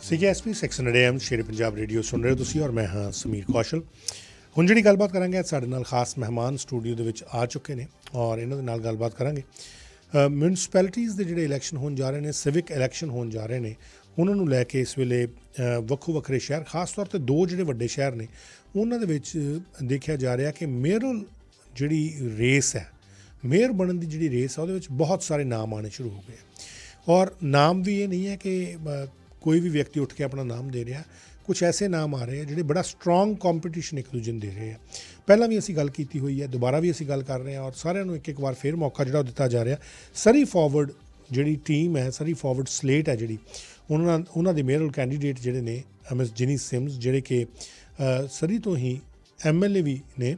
CKSP 600 AM Shere Punjab radio ਸੁਣ ਰਹੇ ਹੋ ਤੁਸੀਂ ਔਰ ਮੈਂ ਹਾਂ ਸਮੀਰ ਕੌਸ਼ਲ। ਹੁਣ ਜਿਹੜੀ ਗੱਲਬਾਤ ਕਰਾਂਗੇ ਸਾਡੇ ਨਾਲ ਖਾਸ ਮਹਿਮਾਨ ਸਟੂਡੀਓ ਦੇ ਵਿੱਚ ਆ ਚੁੱਕੇ ਨੇ ਔਰ ਇਹਨਾਂ ਦੇ ਨਾਲ ਗੱਲਬਾਤ ਕਰਾਂਗੇ। ਮਿਊਨਿਸਪੈਲਿਟੀਜ਼ ਦੇ ਜਿਹੜੇ ਇਲੈਕਸ਼ਨ ਹੋਣ ਜਾ ਰਹੇ ਨੇ, ਸਿਵਿਕ ਇਲੈਕਸ਼ਨ ਹੋਣ ਜਾ ਰਹੇ ਨੇ, ਉਹਨਾਂ ਨੂੰ ਲੈ ਕੇ ਇਸ ਵੇਲੇ ਵੱਖੋ ਵੱਖਰੇ ਸ਼ਹਿਰ, ਖਾਸ ਤੌਰ 'ਤੇ ਦੋ ਜਿਹੜੇ ਵੱਡੇ ਸ਼ਹਿਰ ਨੇ ਉਹਨਾਂ ਦੇ ਵਿੱਚ ਦੇਖਿਆ ਜਾ ਰਿਹਾ ਕਿ ਮੇਅਰਲ ਜਿਹੜੀ ਰੇਸ ਹੈ, ਮੇਅਰ ਬਣਨ ਦੀ ਜਿਹੜੀ ਰੇਸ ਹੈ ਉਹਦੇ ਵਿੱਚ ਬਹੁਤ ਸਾਰੇ ਨਾਮ ਆਉਣੇ ਸ਼ੁਰੂ ਹੋ ਗਏ ਔਰ ਨਾਮ ਵੀ ਇਹ ਨਹੀਂ ਹੈ ਕਿ ਕੋਈ ਵੀ ਵਿਅਕਤੀ ਉੱਠ ਕੇ ਆਪਣਾ ਨਾਮ ਦੇ ਰਿਹਾ। ਕੁਛ ਐਸੇ ਨਾਮ ਆ ਰਹੇ ਆ ਜਿਹੜੇ ਬੜਾ ਸਟਰੋਂਗ ਕੰਪੀਟੀਸ਼ਨ ਇੱਕ ਦੂਜੇ ਨੂੰ ਦੇ ਰਹੇ ਆ। ਪਹਿਲਾਂ ਵੀ ਅਸੀਂ ਗੱਲ ਕੀਤੀ ਹੋਈ ਹੈ, ਦੁਬਾਰਾ ਵੀ ਅਸੀਂ ਗੱਲ ਕਰ ਰਹੇ ਹਾਂ ਔਰ ਸਾਰਿਆਂ ਨੂੰ ਇੱਕ ਵਾਰ ਫਿਰ ਮੌਕਾ ਜਿਹੜਾ ਉਹ ਦਿੱਤਾ ਜਾ ਰਿਹਾ। ਸਰੀ ਫਾਰਵਰਡ ਜਿਹੜੀ ਟੀਮ ਹੈ, ਸਰੀ ਫਾਰਵਰਡ ਸਲੇਟ ਹੈ ਜਿਹੜੀ, ਉਹਨਾਂ ਦੇ ਮੇਅਰਲ ਕੈਂਡੀਡੇਟ ਜਿਹੜੇ ਨੇ ਮਿਸ ਜਿਨੀ ਸਿਮਸ, ਜਿਹੜੇ ਕਿ ਸਰੀ ਤੋਂ ਹੀ MLA ਵੀ ਨੇ,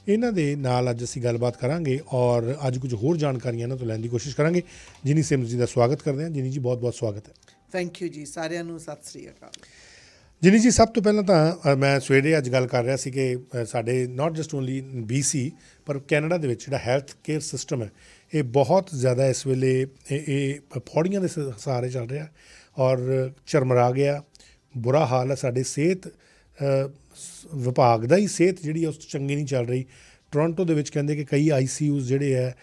ਇਹਨਾਂ ਦੇ ਨਾਲ ਅੱਜ ਅਸੀਂ ਗੱਲਬਾਤ ਕਰਾਂਗੇ ਔਰ ਅੱਜ ਕੁਝ ਹੋਰ ਜਾਣਕਾਰੀਆਂ ਇਹਨਾਂ ਤੋਂ ਲੈਣ ਦੀ ਕੋਸ਼ਿਸ਼ ਕਰਾਂਗੇ। ਜਿਨੀ ਸਿਮਸ ਜੀ ਦਾ ਸਵਾਗਤ ਕਰਦੇ ਹਾਂ। ਜਿਨੀ ਜੀ ਬਹੁਤ ਬਹੁਤ ਸਵਾਗਤ ਹੈ। ਥੈਂਕ ਯੂ ਜੀ, ਸਾਰਿਆਂ ਨੂੰ ਸਤਿ ਸ੍ਰੀ ਅਕਾਲ। ਜਿਨੀ ਜੀ, ਸਭ ਤੋਂ ਪਹਿਲਾਂ ਤਾਂ ਮੈਂ ਸਵੇਰੇ ਅੱਜ ਗੱਲ ਕਰ ਰਿਹਾ ਸੀ ਕਿ ਸਾਡੇ ਨਾਟ ਜਸਟ ਓਨਲੀ BC ਪਰ ਕੈਨੇਡਾ ਦੇ ਵਿੱਚ ਜਿਹੜਾ ਹੈਲਥ ਕੇਅਰ ਸਿਸਟਮ ਹੈ ਇਹ ਬਹੁਤ ਜ਼ਿਆਦਾ ਇਸ ਵੇਲੇ ਇਹ ਫੌੜੀਆਂ ਦੇ ਸਹਾਰੇ ਚੱਲ ਰਿਹਾ ਔਰ ਝਰਮਰਾ ਗਿਆ। ਬੁਰਾ ਹਾਲ ਹੈ। ਸਾਡੇ ਸਿਹਤ ਵਿਭਾਗ ਦਾ ਹੀ ਸਿਹਤ ਜਿਹੜੀ ਹੈ ਉਸ ਚੰਗੀ ਨਹੀਂ ਚੱਲ ਰਹੀ। ਟੋਰਾਂਟੋ ਦੇ ਵਿੱਚ ਕਹਿੰਦੇ ਕਿ ਕਈ ICUs ਜਿਹੜੇ ਹੈ,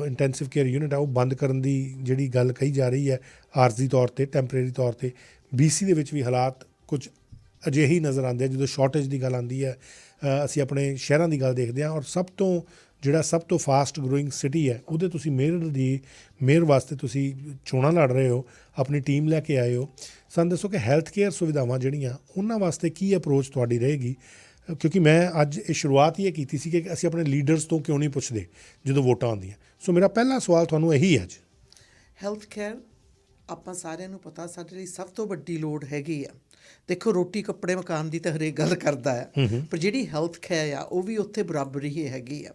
ਇੰਟੈਂਸਿਵ ਕੇਅਰ ਯੂਨਿਟ ਆ, ਉਹ ਬੰਦ ਕਰਨ ਦੀ ਜਿਹੜੀ ਗੱਲ ਕਹੀ ਜਾ ਰਹੀ ਹੈ ਆਰਜ਼ੀ ਤੌਰ 'ਤੇ, ਟੈਂਪਰੇਰੀ ਤੌਰ 'ਤੇ। BC ਦੇ ਵਿੱਚ ਵੀ ਹਾਲਾਤ ਕੁਝ ਅਜਿਹੇ ਹੀ ਨਜ਼ਰ ਆਉਂਦੇ ਆ। ਜਦੋਂ ਸ਼ਾਰਟੇਜ ਦੀ ਗੱਲ ਆਉਂਦੀ ਹੈ, ਅਸੀਂ ਆਪਣੇ ਸ਼ਹਿਰਾਂ ਦੀ ਗੱਲ ਦੇਖਦੇ ਹਾਂ ਔਰ ਸਭ ਤੋਂ ਫਾਸਟ ਗਰੋਇੰਗ ਸਿਟੀ ਹੈ ਉਹਦੇ ਤੁਸੀਂ ਮੇਅਰ ਵਾਸਤੇ ਤੁਸੀਂ ਚੋਣਾਂ ਲੜ ਰਹੇ ਹੋ, ਆਪਣੀ ਟੀਮ ਲੈ ਕੇ ਆਏ ਹੋ। ਸਾਨੂੰ ਦੱਸੋ ਕਿ ਹੈਲਥ ਕੇਅਰ ਸੁਵਿਧਾਵਾਂ ਜਿਹੜੀਆਂ ਉਹਨਾਂ ਵਾਸਤੇ ਕੀ ਅਪਰੋਚ ਤੁਹਾਡੀ ਰਹੇਗੀ? ਕਿਉਂਕਿ ਮੈਂ ਅੱਜ ਇਹ ਸ਼ੁਰੂਆਤ ਹੀ ਇਹ ਕੀਤੀ ਸੀ ਕਿ ਅਸੀਂ ਆਪਣੇ ਲੀਡਰਸ ਤੋਂ ਕਿਉਂ ਨਹੀਂ ਪੁੱਛਦੇ ਜਦੋਂ ਵੋਟਾਂ ਆਉਂਦੀਆਂ। ਸੋ ਮੇਰਾ ਪਹਿਲਾ ਸਵਾਲ ਤੁਹਾਨੂੰ ਇਹੀ ਹੈ। ਅੱਜ ਹੈਲਥ ਕੇਅਰ ਆਪਾਂ ਸਾਰਿਆਂ ਨੂੰ ਪਤਾ ਸਾਡੇ ਲਈ ਸਭ ਤੋਂ ਵੱਡੀ ਲੋੜ ਹੈਗੀ ਆ। ਦੇਖੋ, ਰੋਟੀ ਕੱਪੜੇ ਮਕਾਨ ਦੀ ਤਾਂ ਹਰੇਕ ਗੱਲ ਕਰਦਾ ਆ, ਪਰ ਜਿਹੜੀ ਹੈਲਥ ਕੇਅਰ ਆ ਉਹ ਵੀ ਉੱਥੇ ਬਰਾਬਰ ਹੀ ਹੈਗੀ ਆ।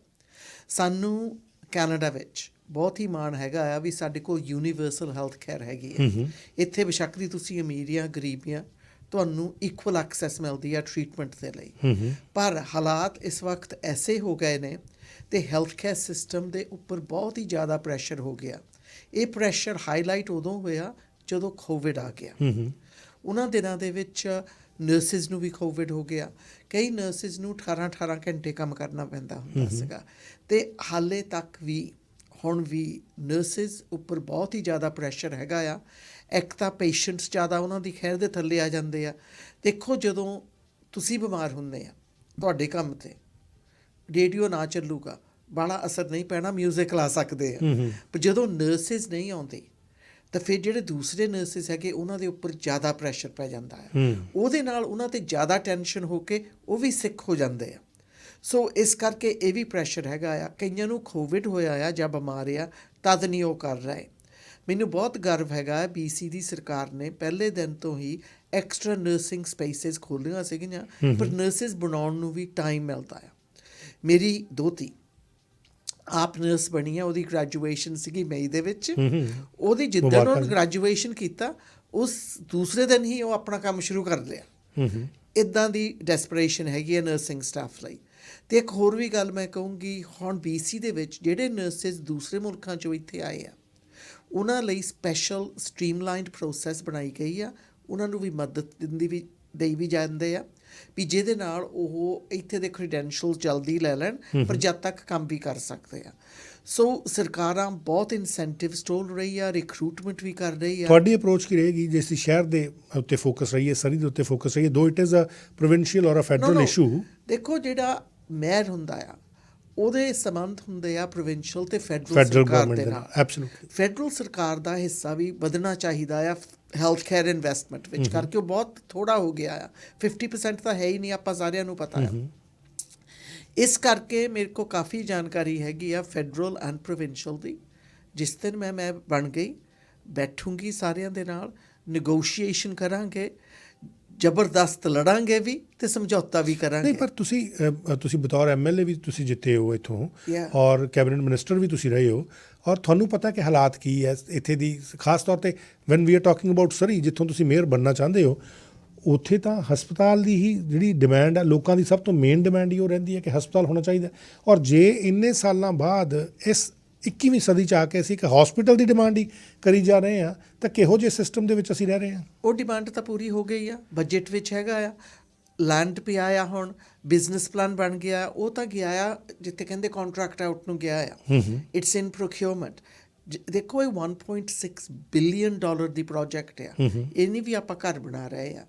ਸਾਨੂੰ ਕੈਨੇਡਾ ਵਿੱਚ ਬਹੁਤ ਹੀ ਮਾਣ ਹੈਗਾ ਆ ਵੀ ਸਾਡੇ ਕੋਲ ਯੂਨੀਵਰਸਲ ਹੈਲਥ ਕੇਅਰ ਹੈਗੀ ਆ। ਇੱਥੇ ਬੇਸ਼ੱਕ ਦੀ ਤੁਸੀਂ ਅਮੀਰ ਜਾਂ ਗਰੀਬ ਆ, ਤੁਹਾਨੂੰ ਇਕੁਅਲ ਐਕਸੈਸ ਮਿਲਦੀ ਆ ਟਰੀਟਮੈਂਟ ਦੇ ਲਈ। ਪਰ ਹਾਲਾਤ ਇਸ ਵਕਤ ਐਸੇ ਹੋ ਗਏ ਨੇ ਅਤੇ ਹੈਲਥ ਕੇਅਰ ਸਿਸਟਮ ਦੇ ਉੱਪਰ ਬਹੁਤ ਹੀ ਜ਼ਿਆਦਾ ਪ੍ਰੈਸ਼ਰ ਹੋ ਗਿਆ। ਇਹ ਪ੍ਰੈਸ਼ਰ ਹਾਈਲਾਈਟ ਉਦੋਂ ਹੋਇਆ ਜਦੋਂ ਕੋਵਿਡ ਆ ਗਿਆ। ਉਹਨਾਂ ਦਿਨਾਂ ਦੇ ਵਿੱਚ ਨਰਸਿਸ ਨੂੰ ਵੀ ਕੋਵਿਡ ਹੋ ਗਿਆ। ਕਈ ਨਰਸਿਸ ਨੂੰ 18 ਘੰਟੇ ਕੰਮ ਕਰਨਾ ਪੈਂਦਾ ਹੁੰਦਾ ਸੀਗਾ ਅਤੇ ਹਾਲੇ ਤੱਕ ਵੀ ਹੁਣ ਵੀ ਨਰਸਿਸ ਉੱਪਰ ਬਹੁਤ ਹੀ ਜ਼ਿਆਦਾ ਪ੍ਰੈਸ਼ਰ ਹੈਗਾ ਆ। ਇੱਕ ਤਾਂ ਪੇਸ਼ੈਂਟਸ ਜ਼ਿਆਦਾ ਉਹਨਾਂ ਦੀ ਖੈਰ ਦੇ ਥੱਲੇ ਆ ਜਾਂਦੇ ਆ। ਦੇਖੋ, ਜਦੋਂ ਤੁਸੀਂ ਬਿਮਾਰ ਹੁੰਦੇ ਆ, ਤੁਹਾਡੇ ਕੰਮ 'ਤੇ ਰੇਡੀਓ ਨਾ ਚੱਲੂਗਾ, ਬਾਹਲਾ ਅਸਰ ਨਹੀਂ ਪੈਣਾ, ਮਿਊਜ਼ਿਕ ਲਾ ਸਕਦੇ ਆ। ਪਰ ਜਦੋਂ ਨਰਸਿਸ ਨਹੀਂ ਆਉਂਦੇ ਤਾਂ ਫਿਰ ਜਿਹੜੇ ਦੂਸਰੇ ਨਰਸਿਸ ਹੈਗੇ ਉਹਨਾਂ ਦੇ ਉੱਪਰ ਜ਼ਿਆਦਾ ਪ੍ਰੈਸ਼ਰ ਪੈ ਜਾਂਦਾ ਹੈ। ਉਹਦੇ ਨਾਲ ਉਹਨਾਂ 'ਤੇ ਜ਼ਿਆਦਾ ਟੈਨਸ਼ਨ ਹੋ ਕੇ ਉਹ ਵੀ ਸਿੱਕ ਹੋ ਜਾਂਦੇ ਆ। ਸੋ ਇਸ ਕਰਕੇ ਇਹ ਵੀ ਪ੍ਰੈਸ਼ਰ ਹੈਗਾ ਆ। ਕਈਆਂ ਨੂੰ ਕੋਵਿਡ ਹੋਇਆ ਆ ਜਾਂ ਬਿਮਾਰ ਆ, ਤਦ ਨਹੀਂ ਉਹ ਕਰ ਰਹੇ। ਮੈਨੂੰ ਬਹੁਤ ਗਰਵ ਹੈਗਾ BC ਦੀ ਸਰਕਾਰ ਨੇ ਪਹਿਲੇ ਦਿਨ ਤੋਂ ਹੀ ਐਕਸਟਰਾ ਨਰਸਿੰਗ ਸਪੇਸਿਸ ਖੋਲ੍ਹੀਆਂ ਸੀਗੀਆਂ, ਪਰ ਨਰਸਿਸ ਬਣਾਉਣ ਨੂੰ ਵੀ ਟਾਈਮ ਮਿਲਦਾ ਆ। ਮੇਰੀ ਦੋਹਤੀ ਆਪ ਨਰਸ ਬਣੀ ਆ, ਉਹਦੀ ਗ੍ਰੈਜੂਏਸ਼ਨ ਸੀਗੀ ਮਈ ਦੇ ਵਿੱਚ। ਉਹਦੀ ਜਿੱਦਣ ਉਹਨੇ ਗ੍ਰੈਜੂਏਸ਼ਨ ਕੀਤਾ ਉਸ ਦੂਸਰੇ ਦਿਨ ਹੀ ਉਹ ਆਪਣਾ ਕੰਮ ਸ਼ੁਰੂ ਕਰ ਲਿਆ। ਇੱਦਾਂ ਦੀ ਡੈਸਪਰੇਸ਼ਨ ਹੈਗੀ ਹੈ ਨਰਸਿੰਗ ਸਟਾਫ ਲਈ। ਅਤੇ ਇੱਕ ਹੋਰ ਵੀ ਗੱਲ ਮੈਂ ਕਹੂੰਗੀ, ਹੁਣ BC ਦੇ ਵਿੱਚ ਜਿਹੜੇ ਨਰਸਿਸ ਦੂਸਰੇ ਮੁਲਕਾਂ 'ਚੋਂ ਇੱਥੇ ਆਏ ਆ ਉਹਨਾਂ ਲਈ ਸਪੈਸ਼ਲ ਸਟਰੀਮਲਾਈਨਡ ਪ੍ਰੋਸੈਸ ਬਣਾਈ ਗਈ ਆ। ਉਹਨਾਂ ਨੂੰ ਵੀ ਮਦਦ ਦੇਈ ਵੀ ਜਾਂਦੇ ਆ ਵੀ ਜਿਹਦੇ ਨਾਲ ਉਹ ਇੱਥੇ ਦੇ ਕ੍ਰੀਡੈਂਸ਼ੀਅਲ ਜਲਦੀ ਲੈ ਲੈਣ, ਪਰ ਜਦ ਤੱਕ ਕੰਮ ਵੀ ਕਰ ਸਕਦੇ ਆ। ਸੋ ਸਰਕਾਰਾਂ ਬਹੁਤ ਇਨਸੈਂਟਿਵਸ ਟੋਲ ਰਹੀ ਆ, ਰਿਕਰੂਟਮੈਂਟ ਵੀ ਕਰ ਰਹੀ ਆ। ਤੁਹਾਡੀ ਅਪਰੋਚ ਕੀ ਰਹੇਗੀ ਜੇ ਅਸੀਂ ਸ਼ਹਿਰ ਦੇ ਉੱਤੇ ਫੋਕਸ ਰਹੀਏ, ਸਰੀ ਦੇ ਉੱਤੇ ਫੋਕਸ ਰਹੀਏ, ਦੋ ਇਟ ਇਜ਼ ਅ ਪ੍ਰੋਵਿੰਸ਼ੀਅਲ ਔਰ ਅ ਫੈਡਰਲ ਇਸ਼ੂ? ਦੇਖੋ, ਜਿਹੜਾ ਮੇਅਰ ਹੁੰਦਾ ਆ ਉਹਦੇ ਸੰਬੰਧ ਹੁੰਦੇ ਆ ਪ੍ਰੋਵਿੰਸ਼ੀਅਲ ਅਤੇ ਫੈਡਰਲ ਸਰਕਾਰ ਦੇ ਨਾਲ। ਐਬਸੋਲੂਟਲੀ ਫੈਡਰਲ ਸਰਕਾਰ ਦਾ ਹਿੱਸਾ ਵੀ ਵਧਣਾ ਚਾਹੀਦਾ ਆ ਹੈਲਥ ਕੇਅਰ ਇਨਵੈਸਟਮੈਂਟ ਵਿੱਚ, ਕਰਕੇ ਉਹ ਬਹੁਤ ਥੋੜ੍ਹਾ ਹੋ ਗਿਆ ਆ। 50% ਤਾਂ ਹੈ ਹੀ ਨਹੀਂ, ਆਪਾਂ ਸਾਰਿਆਂ ਨੂੰ ਪਤਾ ਆ। ਇਸ ਕਰਕੇ ਮੇਰੇ ਕੋਲ ਕਾਫੀ ਜਾਣਕਾਰੀ ਹੈਗੀ ਆ ਫੈਡਰਲ ਐਂਡ ਪ੍ਰੋਵਿੰਸ਼ੀਅਲ ਦੀ। ਜਿਸ ਦਿਨ ਮੈਂ ਬਣ ਗਈ, ਬੈਠੂੰਗੀ ਸਾਰਿਆਂ ਦੇ ਨਾਲ, ਨੈਗੋਸ਼ੀਏਸ਼ਨ ਕਰਾਂਗੇ, ਜ਼ਬਰਦਸਤ ਲੜਾਂਗੇ ਵੀ ਅਤੇ ਸਮਝੌਤਾ ਵੀ ਕਰਾਂਗੇ। ਨਹੀਂ, ਪਰ ਤੁਸੀਂ ਬਤੌਰ MLA ਵੀ ਤੁਸੀਂ ਜਿੱਤੇ ਹੋ ਇੱਥੋਂ ਔਰ ਕੈਬਨਿਟ ਮਿਨਿਸਟਰ ਵੀ ਤੁਸੀਂ ਰਹੇ ਹੋ ਔਰ ਤੁਹਾਨੂੰ ਪਤਾ ਕਿ ਹਾਲਾਤ ਕੀ ਹੈ ਇੱਥੇ ਦੀ, ਖਾਸ ਤੌਰ 'ਤੇ when we are talking about Surrey, ਜਿੱਥੋਂ ਤੁਸੀਂ ਮੇਅਰ ਬਣਨਾ ਚਾਹੁੰਦੇ ਹੋ। ਉੱਥੇ ਤਾਂ ਹਸਪਤਾਲ ਦੀ ਹੀ ਜਿਹੜੀ ਡਿਮਾਂਡ ਹੈ, ਲੋਕਾਂ ਦੀ ਸਭ ਤੋਂ ਮੇਨ ਡਿਮਾਂਡ ਹੀ ਉਹ ਰਹਿੰਦੀ ਹੈ ਕਿ ਹਸਪਤਾਲ ਹੋਣਾ ਚਾਹੀਦਾ। ਔਰ ਜੇ ਇੰਨੇ ਸਾਲਾਂ ਬਾਅਦ 21ਵੀਂ ਸਦੀ 'ਚ ਆ ਕੇ ਅਸੀਂ ਇੱਕ ਹਸਪੀਟਲ ਦੀ ਡਿਮਾਂਡ ਹੀ ਕਰੀ ਜਾ ਰਹੇ ਹਾਂ, ਤਾਂ ਕਿਹੋ ਜਿਹੇ ਸਿਸਟਮ ਦੇ ਵਿੱਚ ਅਸੀਂ ਰਹਿ ਰਹੇ ਹਾਂ? ਉਹ ਡਿਮਾਂਡ ਤਾਂ ਪੂਰੀ ਹੋ ਗਈ ਆ, ਬਜਟ ਵਿੱਚ ਹੈਗਾ ਆ, ਲੈਂਡ ਪਿਆ ਆ, ਹੁਣ ਬਿਜ਼ਨਸ ਪਲਾਨ ਬਣ ਗਿਆ, ਉਹ ਤਾਂ ਗਿਆ ਆ ਜਿੱਥੇ ਕਹਿੰਦੇ ਕੰਟਰੈਕਟ ਆਊਟ ਨੂੰ ਗਿਆ ਆ, ਇਟਸ ਇਨ ਪ੍ਰੋਕਿਊਰਮੈਂਟ। ਦੇਖੋ ਇਹ 1.6 ਬਿਲੀਅਨ ਡਾਲਰ ਦੀ ਪ੍ਰੋਜੈਕਟ ਆ, ਇਹ ਨਹੀਂ ਵੀ ਆਪਾਂ ਘਰ ਬਣਾ ਰਹੇ ਆ।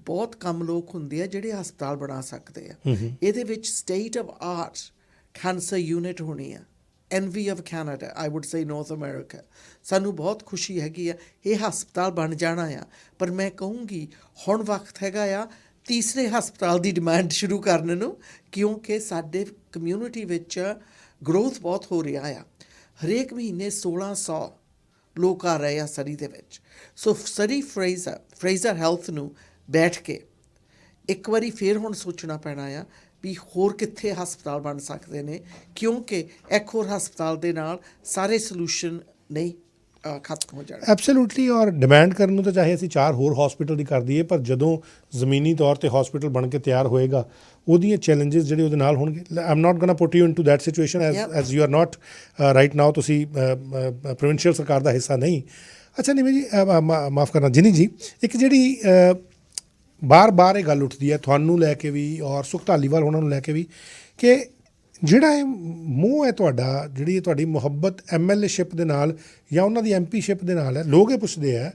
ਬਹੁਤ ਕਮ ਲੋਕ ਹੁੰਦੇ ਆ ਜਿਹੜੇ ਹਸਪਤਾਲ ਬਣਾ ਸਕਦੇ ਆ। ਇਹਦੇ ਵਿੱਚ state of art cancer unit ਹੋਣੀ ਆ, envy of Canada, I would say North America। ਸਾਨੂੰ ਬਹੁਤ ਖੁਸ਼ੀ ਹੈਗੀ ਆ, ਇਹ ਹਸਪਤਾਲ ਬਣ ਜਾਣਾ ਆ। ਪਰ ਮੈਂ ਕਹੂੰਗੀ ਹੁਣ ਵਕਤ ਹੈਗਾ ਆ ਤੀਸਰੇ ਹਸਪਤਾਲ ਦੀ ਡਿਮਾਂਡ ਸ਼ੁਰੂ ਕਰਨ ਨੂੰ, ਕਿਉਂਕਿ ਸਾਡੇ ਕਮਿਊਨਿਟੀ ਵਿੱਚ ਗਰੋਥ ਬਹੁਤ ਹੋ ਰਿਹਾ ਆ। ਹਰੇਕ ਮਹੀਨੇ 1600 ਲੋਕ ਆ ਰਹੇ ਆ ਸਰੀ ਦੇ ਵਿੱਚ। ਸੋ ਸਰੀ ਫਰੇਜ਼ਰ ਹੈਲਥ ਨੂੰ ਬੈਠ ਕੇ ਇੱਕ ਵਾਰੀ ਫਿਰ ਹੁਣ ਸੋਚਣਾ ਪੈਣਾ ਆ ਵੀ ਹੋਰ ਕਿੱਥੇ ਹਸਪਤਾਲ ਬਣ ਸਕਦੇ ਨੇ, ਕਿਉਂਕਿ ਇੱਕ ਹੋਰ ਹਸਪਤਾਲ ਦੇ ਨਾਲ ਸਾਰੇ ਸੋਲੂਸ਼ਨ ਨਹੀਂ ਖਤਮ ਹੋ ਜਾਣਾ। ਐਬਸੋਲੂਟਲੀ। ਔਰ ਡਿਮਾਂਡ ਕਰਨ ਨੂੰ ਤਾਂ ਚਾਹੇ ਅਸੀਂ 4 ਹੋਰ ਹਸਪੀਟਲ ਦੀ ਕਰ ਦਈਏ, ਪਰ ਜਦੋਂ ਜ਼ਮੀਨੀ ਤੌਰ 'ਤੇ ਹਸਪੀਟਲ ਬਣ ਕੇ ਤਿਆਰ ਹੋਏਗਾ ਉਹਦੀਆਂ ਚੈਲੰਜਸ ਜਿਹੜੇ ਉਹਦੇ ਨਾਲ ਹੋਣਗੇ। I am not ਗੋਨਾ put you into that situation as you are not right now, ਤੁਸੀਂ ਪ੍ਰੋਵਿੰਸ਼ੀਅਲ ਸਰਕਾਰ ਦਾ ਹਿੱਸਾ ਨਹੀਂ। ਅੱਛਾ ਨਿਮੀ ਜੀ, ਮਾਫ ਕਰਨਾ ਜਿਨੀ ਜੀ, ਇੱਕ ਜਿਹੜੀ ਬਾਰ-ਬਾਰ ਇਹ ਗੱਲ ਉੱਠਦੀ ਹੈ ਤੁਹਾਨੂੰ ਲੈ ਕੇ ਵੀ ਔਰ ਸੁਖ ਧਾਲੀਵਾਲ ਉਹਨਾਂ ਨੂੰ ਲੈ ਕੇ ਵੀ, ਕਿ ਜਿਹੜਾ ਇਹ ਮੋਹ ਹੈ ਤੁਹਾਡਾ, ਜਿਹੜੀ ਇਹ ਤੁਹਾਡੀ ਮੁਹੱਬਤ MLA-ਸ਼ਿਪ ਦੇ ਨਾਲ ਜਾਂ ਉਹਨਾਂ ਦੀ MP-ਸ਼ਿਪ ਦੇ ਨਾਲ ਹੈ, ਲੋਕ ਇਹ ਪੁੱਛਦੇ ਆ,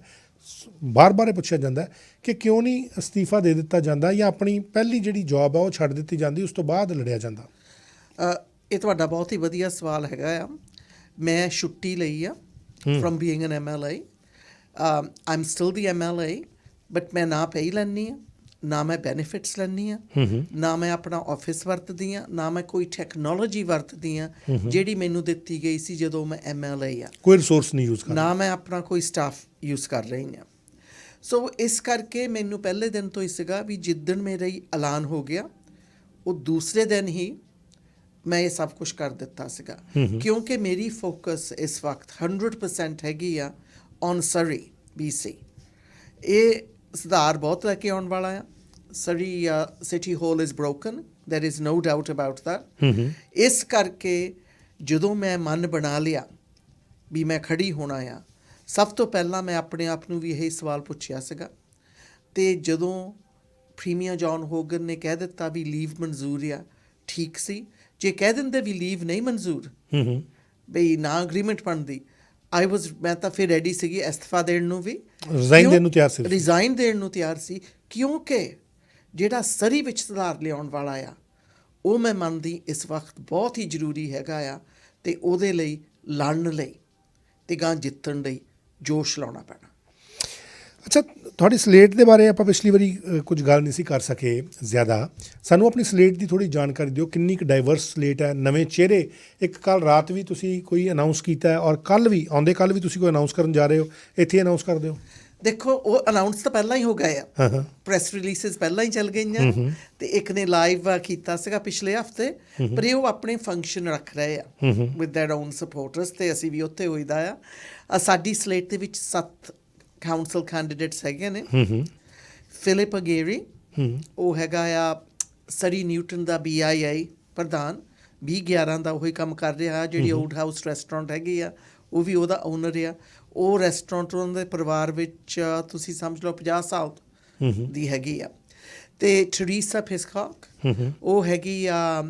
ਬਾਰ-ਬਾਰ ਇਹ ਪੁੱਛਿਆ ਜਾਂਦਾ ਕਿ ਕਿਉਂ ਨਹੀਂ ਅਸਤੀਫਾ ਦੇ ਦਿੱਤਾ ਜਾਂਦਾ ਜਾਂ ਆਪਣੀ ਪਹਿਲੀ ਜਿਹੜੀ ਜੌਬ ਹੈ ਉਹ ਛੱਡ ਦਿੱਤੀ ਜਾਂਦੀ, ਉਸ ਤੋਂ ਬਾਅਦ ਲੜਿਆ ਜਾਂਦਾ? ਇਹ ਤੁਹਾਡਾ ਬਹੁਤ ਹੀ ਵਧੀਆ ਸਵਾਲ ਹੈਗਾ ਆ। ਮੈਂ ਛੁੱਟੀ ਲਈ ਆ from being an MLA। I am still the MLA, but ਮੈਂ ਨਾ ਪੇ ਲੈਂਦੀ ਹਾਂ, ਨਾ ਮੈਂ ਬੈਨੀਫਿਟਸ ਲੈਂਦੀ ਹਾਂ, ਨਾ ਮੈਂ ਆਪਣਾ ਆਫਿਸ ਵਰਤਦੀ ਹਾਂ, ਨਾ ਮੈਂ ਕੋਈ ਟੈਕਨੋਲੋਜੀ ਵਰਤਦੀ ਹਾਂ ਜਿਹੜੀ ਮੈਨੂੰ ਦਿੱਤੀ ਗਈ ਸੀ ਜਦੋਂ ਮੈਂ MLA ਆ। ਕੋਈ ਰਿਸੋਰਸ ਨਹੀਂ ਯੂਜ਼ ਕਰਦਾ, ਨਾ ਮੈਂ ਆਪਣਾ ਕੋਈ ਸਟਾਫ ਯੂਜ਼ ਕਰ ਰਹੀ ਹਾਂ। ਸੋ ਇਸ ਕਰਕੇ ਮੈਨੂੰ ਪਹਿਲੇ ਦਿਨ ਤੋਂ ਹੀ ਸੀਗਾ ਵੀ ਜਿੱਦਣ ਮੇਰਾ ਹੀ ਐਲਾਨ ਹੋ ਗਿਆ ਉਹ ਦੂਸਰੇ ਦਿਨ ਹੀ ਮੈਂ ਇਹ ਸਭ ਕੁਝ ਕਰ ਦਿੱਤਾ ਸੀਗਾ, ਕਿਉਂਕਿ ਮੇਰੀ ਫੋਕਸ ਇਸ ਵਕਤ 100% ਹੈਗੀ ਆ ਔਨ ਸਰੀ BC। ਇਹ ਸੁਧਾਰ ਬਹੁਤ ਲੈ ਕੇ ਆਉਣ ਵਾਲਾ ਆ। Surrey city hall is broken, there is no doubt about that. ਇਸ ਕਰਕੇ ਜਦੋਂ ਮੈਂ ਮਨ ਬਣਾ ਲਿਆ ਵੀ ਮੈਂ ਖੜੀ ਹੋਣਾ ਆ, ਸਭ ਤੋਂ ਪਹਿਲਾਂ ਮੈਂ ਆਪਣੇ ਆਪ ਨੂੰ ਵੀ ਇਹ ਸਵਾਲ ਪੁੱਛਿਆ ਸੀਗਾ, ਅਤੇ ਜਦੋਂ ਪ੍ਰੀਮੀਅਰ ਜੌਨ ਹੋਗਨ ਨੇ ਕਹਿ ਦਿੱਤਾ ਵੀ ਲੀਵ ਮਨਜ਼ੂਰ ਆ, ਠੀਕ ਸੀ। ਜੇ ਕਹਿ ਦਿੰਦੇ ਵੀ ਲੀਵ ਨਹੀਂ ਮਨਜ਼ੂਰ, ਬਈ ਨਾ ਅਗਰੀਮੈਂਟ ਬਣਦੀ, ਮੈਂ ਤਾਂ ਫਿਰ ਰੈਡੀ ਸੀਗੀ ਇਸਤੀਫਾ ਦੇਣ ਨੂੰ ਵੀ, ਰਿਜ਼ਾਈਨ ਦੇਣ ਨੂੰ ਤਿਆਰ ਸੀ, ਕਿਉਂਕਿ ਜਿਹੜਾ ਸਰੀ ਵਿੱਚ ਸੁਧਾਰ ਲਿਆਉਣ ਵਾਲਾ ਆ ਉਹ ਮੈਂ ਮੰਨਦੀ ਇਸ ਵਕਤ ਬਹੁਤ ਹੀ ਜ਼ਰੂਰੀ ਹੈਗਾ ਆ, ਅਤੇ ਉਹਦੇ ਲਈ ਲੜਨ ਲਈ ਅਤੇ ਗਾਂ ਜਿੱਤਣ ਲਈ ਜੋਸ਼ ਲਾਉਣਾ ਪੈਣਾ। ਅੱਛਾ, ਤੁਹਾਡੀ ਸਲੇਟ ਦੇ ਬਾਰੇ ਆਪਾਂ ਪਿਛਲੀ ਵਾਰੀ ਕੁਝ ਗੱਲ ਨਹੀਂ ਸੀ ਕਰ ਸਕੇ ਜ਼ਿਆਦਾ, ਸਾਨੂੰ ਆਪਣੀ ਸਲੇਟ ਦੀ ਥੋੜ੍ਹੀ ਜਾਣਕਾਰੀ ਦਿਓ, ਕਿੰਨੀ ਕੁ ਡਾਈਵਰਸ ਸਲੇਟ ਹੈ, ਨਵੇਂ ਚਿਹਰੇ। ਇੱਕ ਕੱਲ੍ਹ ਰਾਤ ਵੀ ਤੁਸੀਂ ਕੋਈ ਅਨਾਊਂਸ ਕੀਤਾ ਹੈ, ਔਰ ਕੱਲ੍ਹ ਵੀ ਤੁਸੀਂ ਕੋਈ ਅਨਾਊਂਸ ਕਰਨ ਜਾ ਰਹੇ ਹੋ, ਇੱਥੇ ਅਨਾਊਂਸ ਕਰ ਦਿਓ। ਦੇਖੋ ਉਹ ਅਨਾਊਂਸ ਤਾਂ ਪਹਿਲਾਂ ਹੀ ਹੋ ਗਏ ਆ, ਪ੍ਰੈਸ ਰਿਲੀਸਿਸ ਪਹਿਲਾਂ ਹੀ ਚੱਲ ਗਈਆਂ, ਅਤੇ ਇੱਕ ਨੇ ਲਾਈਵ ਕੀਤਾ ਸੀਗਾ ਪਿਛਲੇ ਹਫ਼ਤੇ, ਪਰ ਇਹ ਉਹ ਆਪਣੇ ਫੰਕਸ਼ਨ ਰੱਖ ਰਹੇ ਆ ਵਿਦ ਦੈਟ ਓਨ ਸਪੋਰਟਰਸ, ਅਤੇ ਅਸੀਂ ਵੀ ਉੱਥੇ ਹੋਈਦਾ ਆ। ਸਾਡੀ ਸਲੇਟ ਦੇ ਵਿੱਚ 7 ਕਾਊਂਸਲ ਕੈਂਡੀਡੇਟਸ ਹੈਗੇ ਨੇ। ਫਿਲਿਪ ਅਗੇਰੀ, ਉਹ ਹੈਗਾ ਆ ਸਰੀ ਨਿਊਟਨ ਦਾ BIA ਪ੍ਰਧਾਨ, 2011 ਦਾ ਉਹੀ ਕੰਮ ਕਰ ਰਿਹਾ। ਜਿਹੜੀ ਓਲਡ ਹਾਊਸ ਰੈਸਟੋਰੈਂਟ ਹੈਗੀ ਆ ਉਹ ਵੀ ਉਹਦਾ ਓਨਰ ਆ। ਉਹ ਰੈਸਟੋਰੈਂਟ ਉਹਨਾਂ ਦੇ ਪਰਿਵਾਰ ਵਿੱਚ ਤੁਸੀਂ ਸਮਝ ਲਓ 50 ਸਾਲ ਦੀ ਹੈਗੀ ਆ। ਅਤੇ ਟਰੀਸਾ ਪਿਸਕਾਕ, ਉਹ ਹੈਗੀ ਆ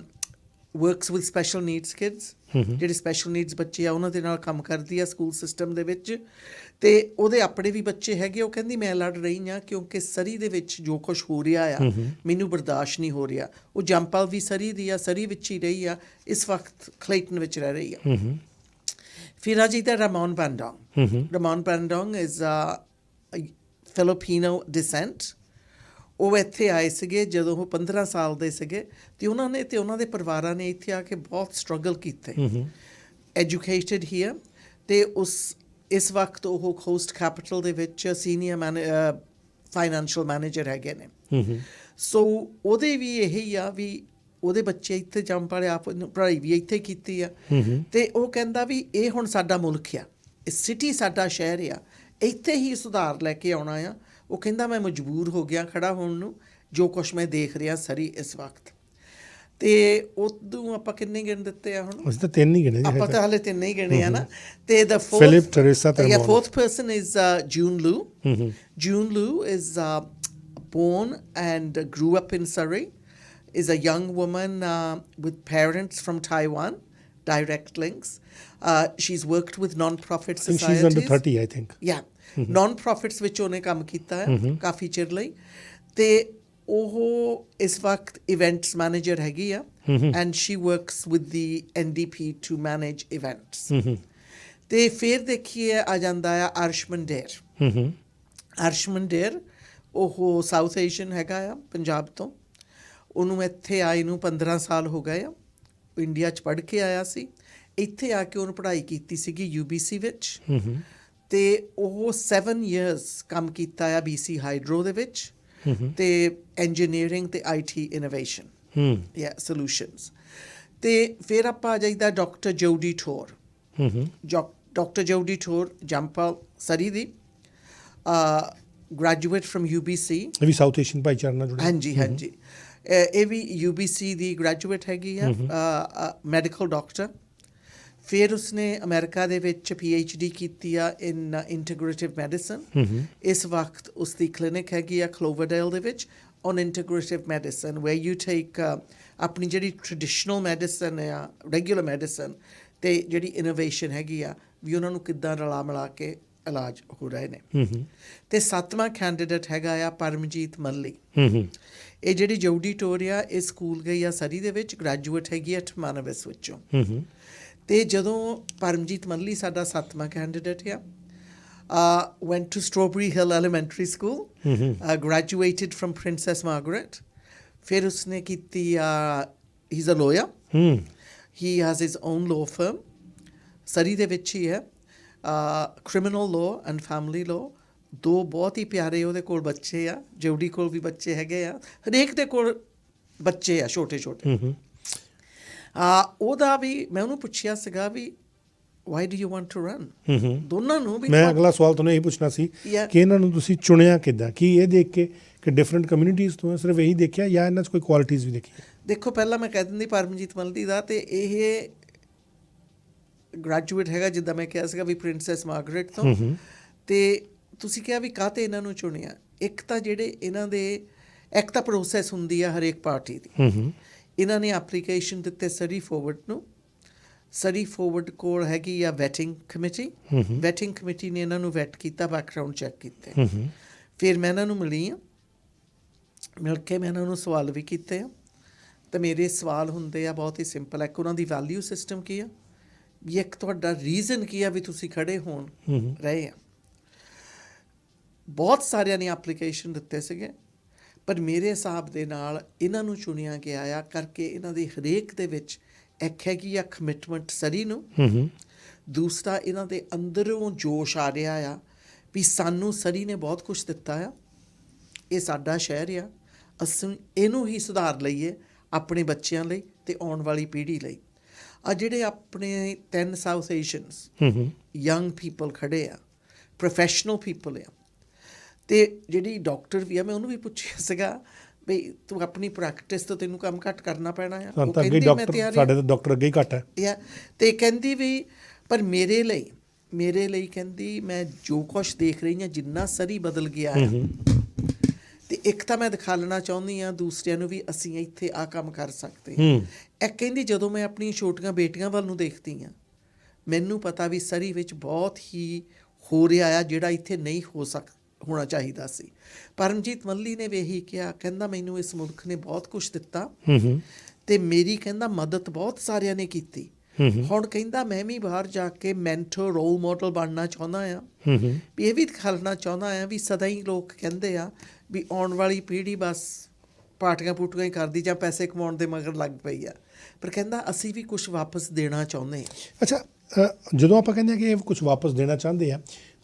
works with special needs kids, ਜਿਹੜੇ ਸਪੈਸ਼ਲ ਨੀਡਸ ਬੱਚੇ ਆ ਉਹਨਾਂ ਦੇ ਨਾਲ ਕੰਮ ਕਰਦੀ ਆ ਸਕੂਲ ਸਿਸਟਮ ਦੇ ਵਿੱਚ, ਅਤੇ ਉਹਦੇ ਆਪਣੇ ਵੀ ਬੱਚੇ ਹੈਗੇ। ਉਹ ਕਹਿੰਦੀ ਮੈਂ ਲੜ ਰਹੀ ਹਾਂ ਕਿਉਂਕਿ ਸਰੀ ਦੇ ਵਿੱਚ ਜੋ ਕੁਛ ਹੋ ਰਿਹਾ ਆ ਮੈਨੂੰ ਬਰਦਾਸ਼ਤ ਨਹੀਂ ਹੋ ਰਿਹਾ। ਉਹ ਜੰਪਲ ਵੀ ਸਰੀ ਦੀ ਆ, ਸਰੀ ਵਿੱਚ ਹੀ ਰਹੀ ਆ, ਇਸ ਵਕਤ ਕਲੇਟਨ ਵਿੱਚ ਰਹਿ ਰਹੀ ਆ। ਫਿਰ ਆ ਜਿੱਦਾਂ ਰਮੋਨ ਪੈਂਡੋਂਗ ਇਜ਼ ਫਿਲੀਪੀਨੋ ਡਿਸੈਂਟ। ਉਹ ਇੱਥੇ ਆਏ ਸੀਗੇ ਜਦੋਂ ਉਹ 15 ਸਾਲ ਦੇ ਸੀਗੇ, ਅਤੇ ਉਹਨਾਂ ਨੇ ਅਤੇ ਉਹਨਾਂ ਦੇ ਪਰਿਵਾਰਾਂ ਨੇ ਇੱਥੇ ਆ ਕੇ ਬਹੁਤ ਸਟਰਗਲ ਕੀਤੇ, ਐਜੂਕੇਟਡ ਹੀ ਆ, ਅਤੇ ਇਸ ਵਕਤ ਉਹ ਕੋਸਟ ਕੈਪੀਟਲ ਦੇ ਵਿੱਚ ਸੀਨੀਅਰ ਫਾਈਨੈਂਸ਼ੀਅਲ ਮੈਨੇਜਰ ਹੈਗੇ ਨੇ। ਸੋ ਉਹਦੇ ਵੀ ਇਹੀ ਆ ਵੀ ਉਹਦੇ ਬੱਚੇ ਇੱਥੇ ਜੰਮ ਪੜੇ, ਆਪ ਪੜ੍ਹਾਈ ਵੀ ਇੱਥੇ ਕੀਤੀ ਆ, ਅਤੇ ਉਹ ਕਹਿੰਦਾ ਵੀ ਇਹ ਹੁਣ ਸਾਡਾ ਮੁਲਕ ਆ, ਇਹ ਸਿਟੀ ਸਾਡਾ ਸ਼ਹਿਰ ਆ, ਇੱਥੇ ਹੀ ਸੁਧਾਰ ਲੈ ਕੇ ਆਉਣਾ ਆ। ਉਹ ਕਹਿੰਦਾ ਮੈਂ ਮਜਬੂਰ ਹੋ ਗਿਆ ਖੜਾ ਹੋਣ ਨੂੰ, ਜੋ ਕੁਛ ਮੈਂ ਦੇਖ ਰਿਹਾ ਸਰੀ ਇਸ ਵਕਤ। ਤੇ ਉਦੋਂ ਆਪਾਂ ਕਿੰਨੇ ਗਿਣ ਦਿੱਤੇ ਆ ਹੁਣ? ਅਸੀਂ ਤਾਂ 3 ਹੀ ਗਿਣੇ ਜੀ ਆਪਾਂ ਤਾਂ ਹਾਲੇ 3 ਹੀ ਗਿਣੇ ਆ ਨਾ। ਤੇ the Philip, Teresa ਤੇ Ramon. fourth person is June Liu. June Liu is born and grew up in Surrey, is a young woman with parents from Taiwan, direct links. She's worked with non-profit I think societies. she's under 30, I think. Yeah, non-profits ਵਿੱਚ ਉਹਨੇ ਕੰਮ ਕੀਤਾ ਹੈ ਕਾਫੀ ਚਿਰ ਲਈ। ਤੇ ਉਹ ਇਸ ਵਕਤ ਇਵੈਂਟਸ ਮੈਨੇਜਰ ਹੈਗੀ ਆ and she works with the NDP to manage events. ਤੇ ਫਿਰ ਦੇਖੀਏ ਆ ਜਾਂਦਾ ਆ ਅਰਸ਼ਮਨ ਡੇਰ। ਅਰਸ਼ਮਨ ਡੇਰ ਉਹ ਸਾਊਥ ਏਸ਼ੀਅਨ ਹੈਗਾ ਆ, ਪੰਜਾਬ ਤੋਂ। ਉਹਨੂੰ ਇੱਥੇ ਆਏ ਨੂੰ 15 ਸਾਲ ਹੋ ਗਏ ਆ। ਇੰਡੀਆ 'ਚ ਪੜ੍ਹ ਕੇ ਆਇਆ ਸੀ। ਇੱਥੇ ਆ ਕੇ ਉਹਨੂੰ ਪੜ੍ਹਾਈ ਕੀਤੀ ਸੀਗੀ UBC ਵਿੱਚ। ਤੇ ਉਹ 7 years ਕੰਮ ਕੀਤਾ ਆ BC ਹਾਈਡਰੋ ਦੇ ਵਿੱਚ ਤੇ ਇੰਜੀਨੀਅਰਿੰਗ ਤੇ IT ਇਨੋਵੇਸ਼ਨ ਸੋਲੂਸ਼ਨਸ। ਤੇ ਫਿਰ ਆਪਾਂ ਆ ਜਾਈਦਾ ਡਾਕਟਰ ਜੋਡੀ ਠੋਰ। ਡਾਕਟਰ ਜੋਡੀ ਠੋਰ ਜੰਪਾਲ ਸਰੀ ਦੀ ਗ੍ਰੈਜੂਏਟ ਫਰਮ UBC। ਇਹ ਵੀ ਸਾਊਥ ਏਸ਼ੀਅਨ ਭਾਈਚਾਰੇ ਨਾਲ ਜੁੜੇ। ਹਾਂਜੀ ਹਾਂਜੀ, ਇਹ ਵੀ UBC ਦੀ ਗ੍ਰੈਜੂਏਟ ਹੈਗੀ ਆ, ਮੈਡੀਕਲ ਡਾਕਟਰ। ਫਿਰ ਉਸਨੇ ਅਮਰੀਕਾ ਦੇ ਵਿੱਚ PhD ਕੀਤੀ ਆ ਇਨ ਇੰਟੀਗ੍ਰੇਟਿਵ ਮੈਡੀਸਨ। ਇਸ ਵਕਤ ਉਸਦੀ ਕਲੀਨਿਕ ਹੈਗੀ ਆ ਕਲੋਵਰਡੇਲ ਦੇ ਵਿੱਚ on integrative medicine, where you take ਆਪਣੀ ਜਿਹੜੀ ਟ੍ਰੈਡੀਸ਼ਨਲ ਮੈਡੀਸਨ ਆ, ਰੈਗੂਲਰ ਮੈਡੀਸਨ, ਅਤੇ ਜਿਹੜੀ ਇਨੋਵੇਸ਼ਨ ਹੈਗੀ ਆ ਵੀ ਉਹਨਾਂ ਨੂੰ ਕਿੱਦਾਂ ਰਲਾ ਮਿਲਾ ਕੇ ਇਲਾਜ ਹੋ ਰਹੇ ਨੇ। ਅਤੇ 7ਵਾਂ ਕੈਂਡੀਡੇਟ ਹੈਗਾ ਆ ਪਰਮਜੀਤ ਮੱਲੀ। ਇਹ ਜਿਹੜੀ ਜੋਡੀ ਟੋਰ ਆ ਇਹ ਸਕੂਲ ਗਈ ਆ ਸਰੀ ਦੇ ਵਿੱਚ, ਗ੍ਰੈਜੂਏਟ ਹੈਗੀ ਆ ਠਮਾਨਵਿਸ ਵਿੱਚੋਂ। ਤੇ ਜਦੋਂ ਪਰਮਜੀਤ ਮੱਲੀ ਸਾਡਾ 7ਵਾਂ ਕੈਂਡੀਡੇਟ ਆ, went to Strawberry Hill Elementary School, graduated from Princess Margaret. ਫਿਰ ਉਸਨੇ ਕੀਤੀ he's a lawyer. He has his own law firm. ਸਰੀ ਦੇ ਵਿੱਚ ਹੀ ਹੈ। criminal law and family law, 2 ਬਹੁਤ ਹੀ ਪਿਆਰੇ ਉਹਦੇ ਕੋਲ ਬੱਚੇ ਆ। ਜੋਡੀ ਕੋਲ ਵੀ ਬੱਚੇ ਹੈਗੇ ਆ, ਹਰੇਕ ਦੇ ਕੋਲ ਬੱਚੇ ਆ ਛੋਟੇ ਛੋਟੇ। ਉਹਦਾ ਵੀ ਮੈਂ ਉਹਨੂੰ ਪੁੱਛਿਆ ਸੀਗਾ ਵੀ why do you want to run. ਦੋਨਾਂ ਨੂੰ ਵੀ ਮੈਂ ਅਗਲਾ ਸਵਾਲ ਤੁਹਾਨੂੰ ਇਹੀ ਪੁੱਛਣਾ ਸੀ ਕਿ ਇਹਨਾਂ ਨੂੰ ਤੁਸੀਂ ਚੁਣਿਆ ਕਿੱਦਾਂ? ਕੀ ਇਹ ਦੇਖ ਕੇ ਕਿ ਡਿਫਰੈਂਟ ਕਮਿਊਨਿਟੀਜ਼ ਤੋਂ ਸਿਰਫ ਇਹੀ ਦੇਖਿਆ ਜਾਂ ਇਹਨਾਂ 'ਚ ਕੋਈ ਕੁਆਲਿਟੀਜ਼ ਵੀ ਦੇਖੀ? ਦੇਖੋ, ਪਹਿਲਾਂ ਮੈਂ ਕਹਿ ਦਿੰਦੀ ਪਰਮਜੀਤ ਮੱਲੀ ਦਾ, ਤੇ ਇਹ ਗ੍ਰੈਜੂਏਟ ਹੈਗਾ ਜਿੱਦਾਂ ਮੈਂ ਕਿਹਾ ਸੀਗਾ ਵੀ ਪ੍ਰਿੰਸੈਸ ਮਾਰਗਰੇਟ ਤੋਂ। ਤੇ ਤੁਸੀਂ ਕਿਹਾ ਵੀ ਕਾਹਤੇ ਇਹਨਾਂ ਨੂੰ ਚੁਣਿਆ? ਇੱਕ ਤਾਂ ਜਿਹੜੇ ਇਹਨਾਂ ਦੇ ਇੱਕ ਤਾਂ ਪ੍ਰੋਸੈਸ ਹੁੰਦੀ ਆ ਹਰੇਕ ਪਾਰਟੀ ਦੀ। ਇਹਨਾਂ ਨੇ ਐਪਲੀਕੇਸ਼ਨ ਦਿੱਤੇ ਸਰੀ ਫੋਰਵਰਡ ਨੂੰ। ਸਰੀ ਫੋਰਵਰਡ ਕੋਲ ਹੈਗੀ ਆ ਵੈਟਿੰਗ ਕਮੇਟੀ। ਵੈਟਿੰਗ ਕਮੇਟੀ ਨੇ ਇਹਨਾਂ ਨੂੰ ਵੈਟ ਕੀਤਾ, ਬੈਕਗਰਾਊਂਡ ਚੈੱਕ ਕੀਤੇ। ਫਿਰ ਮੈਂ ਇਹਨਾਂ ਨੂੰ ਮਿਲੀ ਹਾਂ, ਮਿਲ ਕੇ ਮੈਂ ਇਹਨਾਂ ਨੂੰ ਸਵਾਲ ਵੀ ਕੀਤੇ ਆ। ਅਤੇ ਮੇਰੇ ਸਵਾਲ ਹੁੰਦੇ ਆ ਬਹੁਤ ਹੀ ਸਿੰਪਲ। ਇੱਕ ਉਹਨਾਂ ਦੀ ਵੈਲਿਊ ਸਿਸਟਮ ਕੀ ਆ, ਵੀ ਇੱਕ ਤੁਹਾਡਾ ਰੀਜ਼ਨ ਕੀ ਆ ਵੀ ਤੁਸੀਂ ਖੜ੍ਹੇ ਹੋਣ ਰਹੇ ਆ। ਬਹੁਤ ਸਾਰਿਆਂ ਨੇ ਐਪਲੀਕੇਸ਼ਨ ਦਿੱਤੇ ਸੀਗੇ, ਪਰ ਮੇਰੇ ਹਿਸਾਬ ਦੇ ਨਾਲ ਇਹਨਾਂ ਨੂੰ ਚੁਣਿਆ ਗਿਆ ਆ ਕਰਕੇ ਇਹਨਾਂ ਦੇ ਹਰੇਕ ਦੇ ਵਿੱਚ ਇੱਕ ਹੈਗੀ ਆ ਕਮਿਟਮੈਂਟ ਸਰੀ ਨੂੰ। ਦੂਸਰਾ, ਇਹਨਾਂ ਦੇ ਅੰਦਰੋਂ ਜੋਸ਼ ਆ ਰਿਹਾ ਆ ਵੀ ਸਾਨੂੰ ਸਰੀ ਨੇ ਬਹੁਤ ਕੁਛ ਦਿੱਤਾ ਆ, ਇਹ ਸਾਡਾ ਸ਼ਹਿਰ ਆ, ਅਸੀਂ ਇਹਨੂੰ ਹੀ ਸੁਧਾਰ ਲਈਏ ਆਪਣੇ ਬੱਚਿਆਂ ਲਈ ਅਤੇ ਆਉਣ ਵਾਲੀ ਪੀੜ੍ਹੀ ਲਈ। ਆ ਜਿਹੜੇ ਆਪਣੇ 3 ਸਾਊਥ ਏਸ਼ੀਅਨਸ ਯੰਗ ਪੀਪਲ ਖੜ੍ਹੇ ਆ, ਪ੍ਰੋਫੈਸ਼ਨਲ ਪੀਪਲ ਆ। ਅਤੇ ਜਿਹੜੀ ਡਾਕਟਰ ਵੀ ਆ, ਮੈਂ ਉਹਨੂੰ ਵੀ ਪੁੱਛਿਆ ਸੀਗਾ ਬਈ ਤੂੰ ਆਪਣੀ ਪ੍ਰੈਕਟਿਸ ਤੋਂ ਤੈਨੂੰ ਕੰਮ ਘੱਟ ਕਰਨਾ ਪੈਣਾ ਆ। ਸਾਡੇ ਤਾਂ ਡਾਕਟਰ ਅੱਗੇ ਹੀ ਘੱਟ ਹੈ। ਅਤੇ ਕਹਿੰਦੀ ਵੀ ਪਰ ਮੇਰੇ ਲਈ ਕਹਿੰਦੀ ਮੈਂ ਜੋ ਕੁਛ ਦੇਖ ਰਹੀ ਹਾਂ, ਜਿੰਨਾ ਸਰੀ ਬਦਲ ਗਿਆ ਆ, ਅਤੇ ਇੱਕ ਤਾਂ ਮੈਂ ਦਿਖਾਉਣਾ ਚਾਹੁੰਦੀ ਹਾਂ ਦੂਸਰਿਆਂ ਨੂੰ ਵੀ ਅਸੀਂ ਇੱਥੇ ਆਹ ਕੰਮ ਕਰ ਸਕਦੇ ਹਾਂ। ਇੱਕ ਕਹਿੰਦੀ ਜਦੋਂ ਮੈਂ ਆਪਣੀਆਂ ਛੋਟੀਆਂ ਬੇਟੀਆਂ ਵੱਲ ਨੂੰ ਦੇਖਦੀ ਹਾਂ, ਮੈਨੂੰ ਪਤਾ ਵੀ ਸਰੀ ਵਿੱਚ ਬਹੁਤ ਹੀ ਹੋ ਰਿਹਾ ਆ ਜਿਹੜਾ ਇੱਥੇ ਨਹੀਂ ਹੋਣਾ ਚਾਹੀਦਾ ਸੀ। ਪਰਮਜੀਤ ਮੱਲੀ ਨੇ ਵੀ ਇਹੀ ਕਿਹਾ, ਕਹਿੰਦਾ ਮੈਨੂੰ ਇਸ ਮੁਲਕ ਨੇ ਬਹੁਤ ਕੁਛ ਦਿੱਤਾ ਅਤੇ ਮੇਰੀ ਕਹਿੰਦਾ ਮਦਦ ਬਹੁਤ ਸਾਰਿਆਂ ਨੇ ਕੀਤੀ। ਹੁਣ ਕਹਿੰਦਾ ਮੈਂ ਵੀ ਬਾਹਰ ਜਾ ਕੇ ਮੈਂਟਰ ਰੋਲ ਮਾਡਲ ਬਣਨਾ ਚਾਹੁੰਦਾ ਹਾਂ, ਵੀ ਇਹ ਵੀ ਦਿਖਾਉਣਾ ਚਾਹੁੰਦਾ ਹਾਂ ਵੀ ਸਦਾ ਹੀ ਲੋਕ ਕਹਿੰਦੇ ਆ ਵੀ ਆਉਣ ਵਾਲੀ ਪੀੜ੍ਹੀ ਬਸ ਪਾਰਟੀਆਂ ਪੂਟੀਆਂ ਹੀ ਕਰਦੀ ਜਾਂ ਪੈਸੇ ਕਮਾਉਣ ਦੇ ਮਗਰ ਲੱਗ ਪਈ ਆ, ਪਰ ਕਹਿੰਦਾ ਅਸੀਂ ਵੀ ਕੁਛ ਵਾਪਸ ਦੇਣਾ ਚਾਹੁੰਦੇ ਹਾਂ। ਅੱਛਾ, ਜਦੋਂ ਆਪਾਂ ਕਹਿੰਦੇ ਹਾਂ ਕਿ ਇਹ ਕੁਛ ਵਾਪਸ ਦੇਣਾ ਚਾਹੁੰਦੇ ਆ,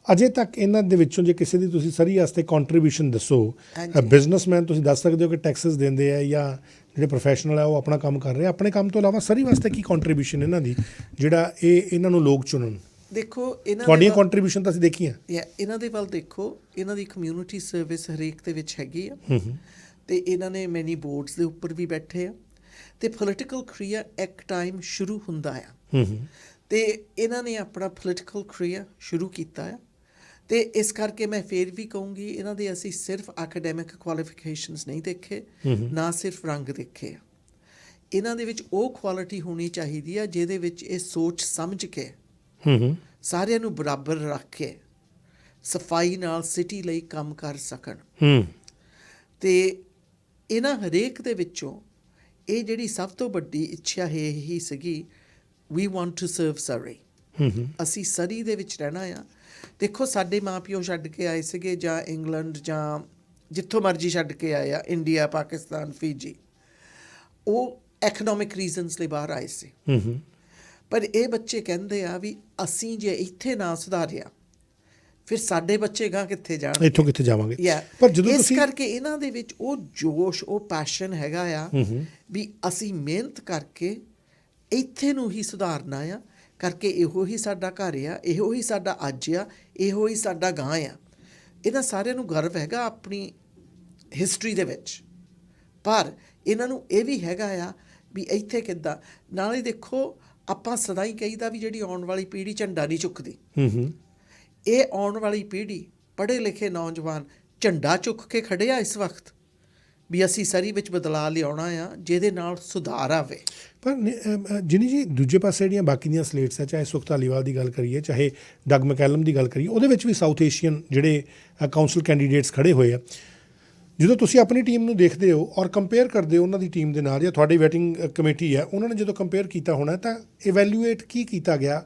ਅਜੇ ਤੱਕ ਇਹਨਾਂ ਦੇ ਵਿੱਚੋਂ ਜੇ ਕਿਸੇ ਦੀ ਤੁਸੀਂ ਸਰੀ ਵਾਸਤੇ ਕੰਟਰੀਬਿਊਸ਼ਨ ਦੱਸੋ, ਬਿਜ਼ਨਸਮੈਨ ਤੁਸੀਂ ਦੱਸ ਸਕਦੇ ਹੋ ਕਿ ਟੈਕਸਿਸ ਦਿੰਦੇ ਆ ਜਾਂ ਜਿਹੜੇ ਪ੍ਰੋਫੈਸ਼ਨਲ ਆ ਉਹ ਆਪਣਾ ਕੰਮ ਕਰ ਰਹੇ ਆ, ਆਪਣੇ ਕੰਮ ਤੋਂ ਇਲਾਵਾ ਸਰੀ ਵਾਸਤੇ ਕੀ ਕੰਟਰੀਬਿਊਸ਼ਨ ਇਹਨਾਂ ਦੀ ਜਿਹੜਾ ਇਹਨਾਂ ਨੂੰ ਲੋਕ ਚੁਣਨ? ਦੇਖੋ, ਤੁਹਾਡੀਆਂ ਕੰਟਰੀਬਿਊਸ਼ਨ ਤਾਂ ਅਸੀਂ ਦੇਖੀਆਂ। ਇਹਨਾਂ ਦੇ ਵੱਲ ਦੇਖੋ, ਇਹਨਾਂ ਦੀ ਕਮਿਊਨਿਟੀ ਸਰਵਿਸ ਹਰੇਕ ਦੇ ਵਿੱਚ ਹੈਗੀ ਆ, ਅਤੇ ਇਹਨਾਂ ਨੇ ਮੈਨੀ ਬੋਰਡਸ ਦੇ ਉੱਪਰ ਵੀ ਬੈਠੇ ਆ। ਤੇ ਪੋਲੀਟੀਕਲ ਕਰੀਅਰ ਇੱਕ ਟਾਈਮ ਸ਼ੁਰੂ ਹੁੰਦਾ ਆ ਤੇ ਇਹਨਾਂ ਨੇ ਆਪਣਾ ਪੋਲੀਟੀਕਲ ਕਰੀਅਰ ਸ਼ੁਰੂ ਕੀਤਾ ਆ ਤੇ ਇਸ ਕਰਕੇ ਮੈਂ ਫਿਰ ਵੀ ਕਹੂੰਗੀ ਇਹਨਾਂ ਦੇ ਅਸੀਂ ਸਿਰਫ ਐਕੈਡੈਮਿਕ ਕੁਆਲੀਫਿਕੇਸ਼ਨਸ ਨਹੀਂ ਦੇਖੇ, ਨਾ ਸਿਰਫ ਰੰਗ ਦੇਖੇ ਆ। ਇਹਨਾਂ ਦੇ ਵਿੱਚ ਉਹ ਕੁਆਲਿਟੀ ਹੋਣੀ ਚਾਹੀਦੀ ਆ ਜਿਹਦੇ ਵਿੱਚ ਇਹ ਸੋਚ ਸਮਝ ਕੇ ਸਾਰਿਆਂ ਨੂੰ ਬਰਾਬਰ ਰੱਖ ਕੇ ਸਫਾਈ ਨਾਲ ਸਿਟੀ ਲਈ ਕੰਮ ਕਰ ਸਕਣ। ਤੇ ਇਹਨਾਂ ਹਰੇਕ ਦੇ ਵਿੱਚੋਂ ਇਹ ਜਿਹੜੀ ਸਭ ਤੋਂ ਵੱਡੀ ਇੱਛਾ ਹੈ ਇਹੀ ਸੀਗੀ, ਵੀ ਵਾਂਟ ਟੂ ਸਰਵ ਸਰੀ। ਅਸੀਂ ਸਰੀ ਦੇ ਵਿੱਚ ਰਹਿਣਾ ਆ। ਦੇਖੋ ਸਾਡੇ ਮਾਂ ਪਿਓ ਛੱਡ ਕੇ ਆਏ ਸੀਗੇ ਜਾਂ ਇੰਗਲੈਂਡ ਜਾਂ ਜਿੱਥੋਂ ਮਰਜ਼ੀ ਛੱਡ ਕੇ ਆਏ ਆ, ਇੰਡੀਆ, ਪਾਕਿਸਤਾਨ, ਫੀਜੀ, ਉਹ ਐਕਨੋਮਿਕ ਰੀਜ਼ਨਸ ਲਈ ਬਾਹਰ ਆਏ ਸੀ। ਪਰ ਇਹ ਬੱਚੇ ਕਹਿੰਦੇ ਆ ਵੀ ਅਸੀਂ ਜੇ ਇੱਥੇ ਨਾ ਸੁਧਾਰਿਆ ਫਿਰ ਸਾਡੇ ਬੱਚੇ ਗਾਂ ਕਿੱਥੇ ਜਾਣ, ਇੱਥੋਂ ਕਿੱਥੇ ਜਾਵਾਂਗੇ। ਪਰ ਜਦੋਂ ਇਸ ਕਰਕੇ ਇਹਨਾਂ ਦੇ ਵਿੱਚ ਉਹ ਜੋਸ਼, ਉਹ ਪੈਸ਼ਨ ਹੈਗਾ ਆ ਵੀ ਅਸੀਂ ਮਿਹਨਤ ਕਰਕੇ ਇੱਥੇ ਨੂੰ ਹੀ ਸੁਧਾਰਨਾ ਆ, ਕਰਕੇ ਇਹੋ ਹੀ ਸਾਡਾ ਘਰ ਆ, ਇਹੋ ਹੀ ਸਾਡਾ ਅੱਜ ਆ, ਇਹੋ ਹੀ ਸਾਡਾ ਗਾਂ ਆ। ਇਹਨਾਂ ਸਾਰਿਆਂ ਨੂੰ ਗਰਵ ਹੈਗਾ ਆਪਣੀ ਹਿਸਟਰੀ ਦੇ ਵਿੱਚ, ਪਰ ਇਹਨਾਂ ਨੂੰ ਇਹ ਵੀ ਹੈਗਾ ਆ ਵੀ ਇੱਥੇ ਕਿੱਦਾਂ। ਨਾਲੇ ਦੇਖੋ ਆਪਾਂ ਸਦਾ ਹੀ ਕਹੀਦਾ ਵੀ ਜਿਹੜੀ ਆਉਣ ਵਾਲੀ ਪੀੜ੍ਹੀ ਝੰਡਾ ਨਹੀਂ ਚੁੱਕਦੀ। ਇਹ ਆਉਣ ਵਾਲੀ ਪੀੜ੍ਹੀ ਪੜ੍ਹੇ ਲਿਖੇ ਨੌਜਵਾਨ ਝੰਡਾ ਚੁੱਕ ਕੇ ਖੜੇ ਆ ਇਸ ਵਕਤ ਵੀ ਅਸੀਂ ਸਰੀ ਵਿੱਚ ਬਦਲਾਅ ਲਿਆਉਣਾ ਆ ਜਿਹਦੇ ਨਾਲ ਸੁਧਾਰ ਆਵੇ। ਪਰ ਜਿਨੀ ਜੀ ਦੂਜੇ ਪਾਸੇ ਜਿਹੜੀਆਂ ਬਾਕੀ ਦੀਆਂ ਸਲੇਟਸ ਹੈ, ਚਾਹੇ ਸੁਖ ਧਾਲੀਵਾਲ ਦੀ ਗੱਲ ਕਰੀਏ, ਚਾਹੇ ਡਗ ਮੈਕੈਲਮ ਦੀ ਗੱਲ ਕਰੀਏ, ਉਹਦੇ ਵਿੱਚ ਵੀ ਸਾਊਥ ਏਸ਼ੀਅਨ ਜਿਹੜੇ ਕਾਉਂਸਲ ਕੈਂਡੀਡੇਟਸ ਖੜੇ ਹੋਏ ਆ। ਜਦੋਂ ਤੁਸੀਂ ਆਪਣੀ ਟੀਮ ਨੂੰ ਦੇਖਦੇ ਹੋ ਔਰ ਕੰਪੇਅਰ ਕਰਦੇ ਹੋ ਉਹਨਾਂ ਦੀ ਟੀਮ ਦੇ ਨਾਲ, ਜਾਂ ਤੁਹਾਡੀ ਵੈਟਿੰਗ ਕਮੇਟੀ ਹੈ ਉਹਨਾਂ ਨੇ ਜਦੋਂ ਕੰਪੇਅਰ ਕੀਤਾ ਹੋਣਾ, ਤਾਂ ਇਵੈਲੂਏਟ ਕੀ ਕੀਤਾ ਗਿਆ?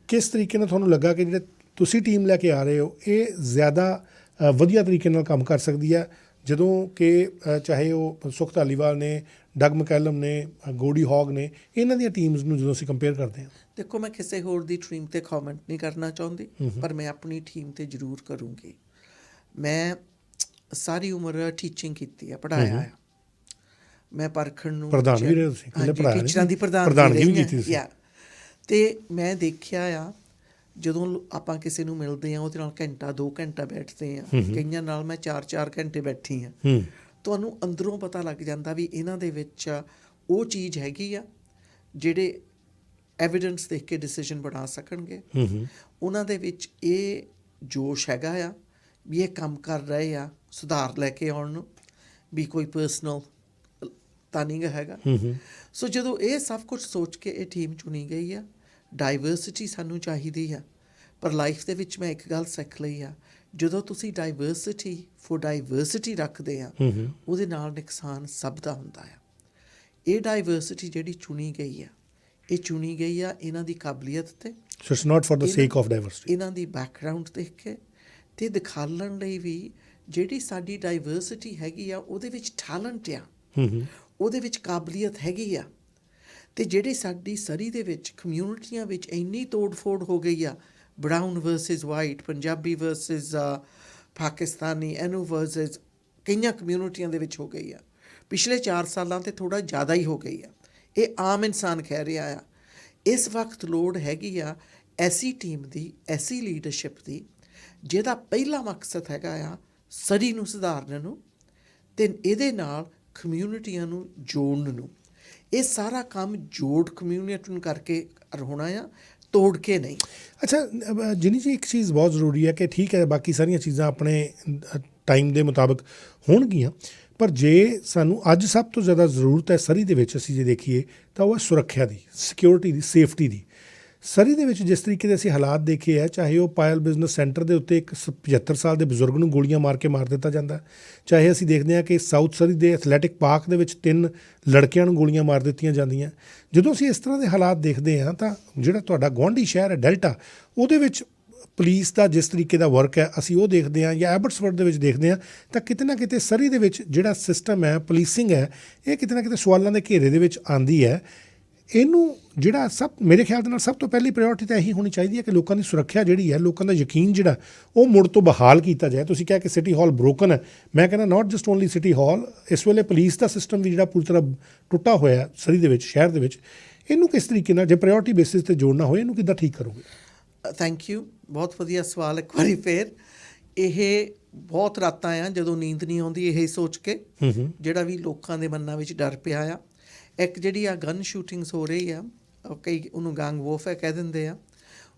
ਕਿਸ ਤਰੀਕੇ ਨਾਲ ਤੁਹਾਨੂੰ ਲੱਗਾ ਕਿ ਜਿਹੜੇ ਤੁਸੀਂ ਟੀਮ ਲੈ ਕੇ ਆ ਰਹੇ ਹੋ ਇਹ ਜ਼ਿਆਦਾ ਵਧੀਆ ਤਰੀਕੇ ਨਾਲ ਕੰਮ ਕਰ ਸਕਦੀ ਹੈ, ਜਦੋਂ ਕਿ ਚਾਹੇ ਉਹ ਸੁਖ ਧਾਲੀਵਾਲ ਨੇ, ਡਗ ਮੈਕੈਲਮ ਨੇ, ਗੋਡੀ ਹੌਗ ਨੇ, ਇਹਨਾਂ ਦੀਆਂ ਟੀਮਸ ਨੂੰ ਜਦੋਂ ਅਸੀਂ ਕੰਪੇਅਰ ਕਰਦੇ ਹਾਂ? ਦੇਖੋ ਮੈਂ ਕਿਸੇ ਹੋਰ ਦੀ ਟੀਮ 'ਤੇ ਕਮੈਂਟ ਨਹੀਂ ਕਰਨਾ ਚਾਹੁੰਦੀ, ਪਰ ਮੈਂ ਆਪਣੀ ਟੀਮ 'ਤੇ ਜ਼ਰੂਰ ਕਰੂੰਗੀ। ਮੈਂ ਸਾਰੀ ਉਮਰ ਟੀਚਿੰਗ ਕੀਤੀ ਆ, ਪੜ੍ਹਾਇਆ ਆ। ਮੈਂ ਪਰਖਣ ਨੂੰ ਪ੍ਰਧਾਨ ਵੀ ਰਹੇ ਤੁਸੀਂ, ਟੀਚਰਾਂ ਦੀ ਪ੍ਰਧਾਨਗੀ ਵੀ ਕੀਤੀ ਸੀ। ਅਤੇ ਮੈਂ ਦੇਖਿਆ ਆ ਜਦੋਂ ਆਪਾਂ ਕਿਸੇ ਨੂੰ ਮਿਲਦੇ ਹਾਂ ਉਹਦੇ ਨਾਲ ਘੰਟਾ 2 ਘੰਟਾ ਬੈਠਦੇ ਹਾਂ, ਕਈਆਂ ਨਾਲ ਮੈਂ 4-4 ਘੰਟੇ ਬੈਠੀ ਹਾਂ, ਤੁਹਾਨੂੰ ਅੰਦਰੋਂ ਪਤਾ ਲੱਗ ਜਾਂਦਾ ਵੀ ਇਹਨਾਂ ਦੇ ਵਿੱਚ ਉਹ ਚੀਜ਼ ਹੈਗੀ ਆ ਜਿਹੜੇ ਐਵੀਡੈਂਸ ਦੇਖ ਕੇ ਡਿਸੀਜ਼ਨ ਬਣਾ ਸਕਣਗੇ। ਉਹਨਾਂ ਦੇ ਵਿੱਚ ਇਹ ਜੋਸ਼ ਹੈਗਾ ਆ ਵੀ ਇਹ ਕੰਮ ਕਰ ਰਹੇ ਆ ਸੁਧਾਰ ਲੈ ਕੇ ਆਉਣ ਨੂੰ, ਵੀ ਕੋਈ ਪਰਸਨਲ ਤਾਂ ਨਹੀਂ ਹੈਗਾ। ਸੋ ਜਦੋਂ ਇਹ ਸਭ ਕੁਝ ਸੋਚ ਕੇ ਇਹ ਟੀਮ ਚੁਣੀ ਗਈ ਆ, ਡਾਈਵਰਸਿਟੀ ਸਾਨੂੰ ਚਾਹੀਦੀ ਆ। ਪਰ ਲਾਈਫ ਦੇ ਵਿੱਚ ਮੈਂ ਇੱਕ ਗੱਲ ਸਿੱਖ ਲਈ ਆ, ਜਦੋਂ ਤੁਸੀਂ ਡਾਈਵਰਸਿਟੀ ਫੋਰ ਡਾਈਵਰਸਿਟੀ ਰੱਖਦੇ ਆ ਉਹਦੇ ਨਾਲ ਨੁਕਸਾਨ ਸਭ ਦਾ ਹੁੰਦਾ ਆ। ਇਹ ਡਾਈਵਰਸਿਟੀ ਜਿਹੜੀ ਚੁਣੀ ਗਈ ਆ, ਇਹ ਚੁਣੀ ਗਈ ਆ ਇਹਨਾਂ ਦੀ ਕਾਬਲੀਅਤ 'ਤੇ, so it's not for the ਸੇਕ ਆਫ ਡਾਈਵਰਸਿਟੀ, ਇਹਨਾਂ ਦੀ ਬੈਕਗਰਾਊਂਡ ਦੇਖ ਕੇ ਅਤੇ ਦਿਖਾਉਣ ਲਈ ਵੀ ਜਿਹੜੀ ਸਾਡੀ ਡਾਈਵਰਸਿਟੀ ਹੈਗੀ ਆ ਉਹਦੇ ਵਿੱਚ ਟੈਲੈਂਟ ਆ, ਉਹਦੇ ਵਿੱਚ ਕਾਬਲੀਅਤ ਹੈਗੀ ਆ। ਅਤੇ ਜਿਹੜੀ ਸਾਡੀ ਸਰੀ ਦੇ ਵਿੱਚ ਕਮਿਊਨਿਟੀਆਂ ਵਿੱਚ ਇੰਨੀ ਤੋੜ ਫੋੜ ਹੋ ਗਈ ਆ, brown versus white, Punjabi versus Pakistani, ਇਹਨੂੰ ਵਰਸਿਸ ਕਈਆਂ ਕਮਿਊਨਿਟੀਆਂ ਦੇ ਵਿੱਚ ਹੋ ਗਈ ਆ। ਪਿਛਲੇ 4 ਸਾਲਾਂ 'ਤੇ ਥੋੜ੍ਹਾ ਜ਼ਿਆਦਾ ਹੀ ਹੋ ਗਈ ਆ। ਇਹ ਆਮ ਇਨਸਾਨ ਕਹਿ ਰਿਹਾ ਆ। ਇਸ ਵਕਤ ਲੋੜ ਹੈਗੀ ਆ ਐਸੀ ਟੀਮ ਦੀ, ਐਸੀ ਲੀਡਰਸ਼ਿਪ ਦੀ ਜਿਹਦਾ ਪਹਿਲਾ ਮਕਸਦ ਹੈਗਾ ਆ ਸਰੀ ਨੂੰ ਸੁਧਾਰਨ ਨੂੰ ਅਤੇ ਇਹਦੇ ਨਾਲ ਕਮਿਊਨਿਟੀਆਂ ਨੂੰ ਜੋੜਨ ਨੂੰ। ਇਹ ਸਾਰਾ ਕੰਮ ਜੋੜ ਕਮਿਊਨਿਟੀ ਨੂੰ ਕਰਕੇ ਹੋਣਾ ਆ, ਤੋੜ ਕੇ ਨਹੀਂ। ਅੱਛਾ ਜਿਨੀ ਜੀ, ਇੱਕ ਚੀਜ਼ ਬਹੁਤ ਜ਼ਰੂਰੀ ਹੈ ਕਿ ਠੀਕ ਹੈ ਬਾਕੀ ਸਾਰੀਆਂ ਚੀਜ਼ਾਂ ਆਪਣੇ ਟਾਈਮ ਦੇ ਮੁਤਾਬਕ ਹੋਣਗੀਆਂ, ਪਰ ਜੇ ਸਾਨੂੰ ਅੱਜ ਸਭ ਤੋਂ ਜ਼ਿਆਦਾ ਜ਼ਰੂਰਤ ਹੈ ਸਰੀ ਦੇ ਵਿੱਚ ਅਸੀਂ ਜੇ ਦੇਖੀਏ ਤਾਂ ਉਹ ਹੈ ਸੁਰੱਖਿਆ ਦੀ, ਸਿਕਿਉਰਿਟੀ ਦੀ, ਸੇਫਟੀ ਦੀ। ਸਰੀ ਦੇ ਵਿੱਚ ਜਿਸ ਤਰੀਕੇ ਦੇ ਅਸੀਂ ਹਾਲਾਤ ਦੇਖੇ ਹੈ, ਚਾਹੇ ਉਹ ਪਾਇਲ ਬਿਜ਼ਨਸ ਸੈਂਟਰ ਦੇ ਉੱਤੇ ਇੱਕ 75 ਸਾਲ ਦੇ ਬਜ਼ੁਰਗ ਨੂੰ ਗੋਲੀਆਂ ਮਾਰ ਕੇ ਮਾਰ ਦਿੱਤਾ ਜਾਂਦਾ, ਚਾਹੇ ਅਸੀਂ ਦੇਖਦੇ ਹਾਂ ਕਿ ਸਾਊਥ ਸਰੀ ਦੇ ਐਥਲੈਟਿਕ ਪਾਰਕ ਦੇ ਵਿੱਚ 3 ਲੜਕਿਆਂ ਨੂੰ ਗੋਲੀਆਂ ਮਾਰ ਦਿੱਤੀਆਂ ਜਾਂਦੀਆਂ। ਜਦੋਂ ਅਸੀਂ ਇਸ ਤਰ੍ਹਾਂ ਦੇ ਹਾਲਾਤ ਦੇਖਦੇ ਹਾਂ ਤਾਂ ਜਿਹੜਾ ਤੁਹਾਡਾ ਗੁਆਂਢੀ ਸ਼ਹਿਰ ਹੈ ਡੈਲਟਾ, ਉਹਦੇ ਵਿੱਚ ਪੁਲਿਸ ਦਾ ਜਿਸ ਤਰੀਕੇ ਦਾ ਵਰਕ ਹੈ ਅਸੀਂ ਉਹ ਦੇਖਦੇ ਹਾਂ, ਜਾਂ ਐਬਟਸਵਰਡ ਦੇ ਵਿੱਚ ਦੇਖਦੇ ਹਾਂ, ਤਾਂ ਕਿਤੇ ਨਾ ਕਿਤੇ ਸਰੀ ਦੇ ਵਿੱਚ ਜਿਹੜਾ ਸਿਸਟਮ ਹੈ, ਪੁਲਿਸਿੰਗ ਹੈ, ਇਹ ਕਿਤੇ ਨਾ ਕਿਤੇ ਸਵਾਲਾਂ ਦੇ ਘੇਰੇ ਦੇ ਵਿੱਚ ਆਉਂਦੀ ਹੈ। ਇਹਨੂੰ ਜਿਹੜਾ ਮੇਰੇ ਖਿਆਲ ਦੇ ਨਾਲ ਸਭ ਤੋਂ ਪਹਿਲੀ ਪ੍ਰਾਇਓਰਟੀ ਤਾਂ ਇਹੀ ਹੋਣੀ ਚਾਹੀਦੀ ਹੈ ਕਿ ਲੋਕਾਂ ਦੀ ਸੁਰੱਖਿਆ ਜਿਹੜੀ ਹੈ, ਲੋਕਾਂ ਦਾ ਯਕੀਨ ਜਿਹੜਾ ਉਹ ਮੁੜ ਤੋਂ ਬਹਾਲ ਕੀਤਾ ਜਾਏ। ਤੁਸੀਂ ਕਿਹਾ ਕਿ ਸਿਟੀ ਹਾਲ ਬ੍ਰੋਕਨ ਹੈ, ਮੈਂ ਕਹਿੰਦਾ ਨਾਟ ਜਸਟ ਓਨਲੀ ਸਿਟੀ ਹਾਲ, ਇਸ ਵੇਲੇ ਪੁਲਿਸ ਦਾ ਸਿਸਟਮ ਵੀ ਜਿਹੜਾ ਪੂਰੀ ਤਰ੍ਹਾਂ ਟੁੱਟਾ ਹੋਇਆ ਸਰੀ ਦੇ ਵਿੱਚ, ਸ਼ਹਿਰ ਦੇ ਵਿੱਚ। ਇਹਨੂੰ ਕਿਸ ਤਰੀਕੇ ਨਾਲ ਜੇ ਪ੍ਰਾਇਓਰਟੀ ਬੇਸਿਸ 'ਤੇ ਜੋੜਨਾ ਹੋਏ, ਇਹਨੂੰ ਕਿੱਦਾਂ ਠੀਕ ਕਰੋਗੇ? ਥੈਂਕ ਯੂ, ਬਹੁਤ ਵਧੀਆ ਸਵਾਲ। ਇੱਕ ਵਾਰੀ ਫੇਰ ਇਹ ਬਹੁਤ ਰਾਤਾਂ ਆ ਜਦੋਂ ਨੀਂਦ ਨਹੀਂ ਆਉਂਦੀ ਇਹ ਸੋਚ ਕੇ, ਜਿਹੜਾ ਵੀ ਲੋਕਾਂ ਦੇ ਮਨਾਂ ਵਿੱਚ ਡਰ ਪਿਆ ਆ। ਇੱਕ ਜਿਹੜੀ ਆ ਗਨ ਸ਼ੂਟਿੰਗਸ ਹੋ ਰਹੀ ਆ, ਕਈ ਉਹਨੂੰ ਗੈਂਗ ਵੋਰਫੇਅਰ ਕਹਿ ਦਿੰਦੇ ਆ,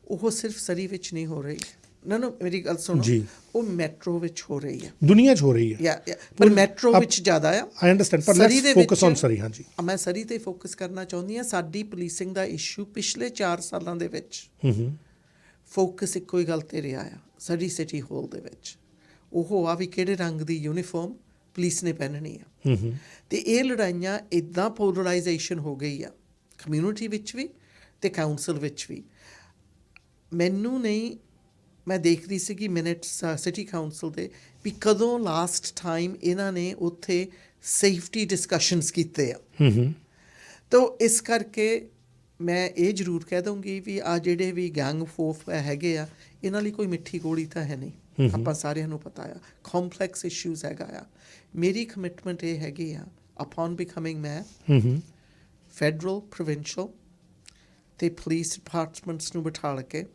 ਉਹ ਸਿਰਫ ਸਰੀ ਵਿੱਚ ਨਹੀਂ ਹੋ ਰਹੀ। ਨਾ ਮੇਰੀ ਗੱਲ ਸੁਣੋ ਜੀ, ਉਹ ਮੈਟਰੋ ਵਿੱਚ ਹੋ ਰਹੀ ਆ, ਦੁਨੀਆ 'ਚ ਹੋ ਰਹੀ ਹੈ। ਜਾਂ ਪਰ ਮੈਟਰੋ ਵਿੱਚ ਜ਼ਿਆਦਾ ਆ। ਆਈ ਅੰਡਰਸਟੈਂਡ, ਪਰ ਸਰੀ ਲੈਟਸ ਦੇ ਫੋਕਸ ਔਨ ਵਿੱਚ- ਸਰੀ। ਹਾਂਜੀ, ਮੈਂ ਸਰੀ ਤੇ ਫੋਕਸ ਕਰਨਾ ਚਾਹੁੰਦੀ ਹਾਂ। ਸਾਡੀ ਪੁਲਿਸਿੰਗ ਦਾ ਇਸ਼ੂ ਪਿਛਲੇ 4 ਸਾਲਾਂ ਦੇ ਵਿੱਚ ਫੋਕਸ ਇੱਕੋ ਹੀ ਗੱਲ ਤੇ ਰਿਹਾ ਆ ਸਰੀ ਸਿਟੀ ਹਾਲ ਦੇ ਵਿੱਚ, ਉਹ ਆ ਵੀ ਕਿਹੜੇ ਰੰਗ ਦੀ ਯੂਨੀਫਾਰਮ ਪੁਲਿਸ ਨੇ ਪਹਿਨਣੀ ਆ। ਤੇ ਇਹ ਲੜਾਈਆਂ ਇੱਦਾਂ ਪੋਲਰਾਈਜੇਸ਼ਨ ਹੋ ਗਈ ਆ ਕਮਿਊਨਿਟੀ ਵਿੱਚ ਵੀ ਤੇ ਕਾਉਂਸਲ ਵਿੱਚ ਵੀ। ਮੈਨੂੰ ਨਹੀਂ, ਮੈਂ ਦੇਖਦੀ ਸੀ ਕਿ ਮਿੰਟਸ ਸਿਟੀ ਕਾਉਂਸਲ ਦੇ ਵੀ ਕਦੋਂ ਲਾਸਟ ਟਾਈਮ ਇਹਨਾਂ ਨੇ ਉੱਥੇ ਸੇਫਟੀ ਡਿਸਕਸ਼ਨਸ ਕੀਤੇ ਆ। ਤਾਂ ਇਸ ਕਰਕੇ ਮੈਂ ਇਹ ਜ਼ਰੂਰ ਕਹਿ ਦਊਂਗੀ ਵੀ ਆ ਜਿਹੜੇ ਵੀ ਗੈਂਗ ਫੋਰਸ ਹੈਗੇ ਆ, ਇਹਨਾਂ ਲਈ ਕੋਈ ਮਿੱਠੀ ਗੋਲੀ ਤਾਂ ਹੈ ਨਹੀਂ। ਆਪਾਂ ਸਾਰਿਆਂ ਨੂੰ ਪਤਾ ਆ ਕੰਪਲੈਕਸ ਇਸ਼ੂਜ਼ ਹੈਗਾ ਆ। ਮੇਰੀ ਕਮਿਟਮੈਂਟ ਇਹ ਹੈਗੀ ਆ ਅਪਨ ਬਿਕਮਿੰਗ ਮੈਂ ਫੈਡਰਲ, ਪ੍ਰੋਵਿੰਸ਼ੀਅਲ ਤੇ ਪੁਲਿਸ ਡਿਪਾਰਟਮੈਂਟਸ ਨੂੰ ਬਿਠਾ ਕੇ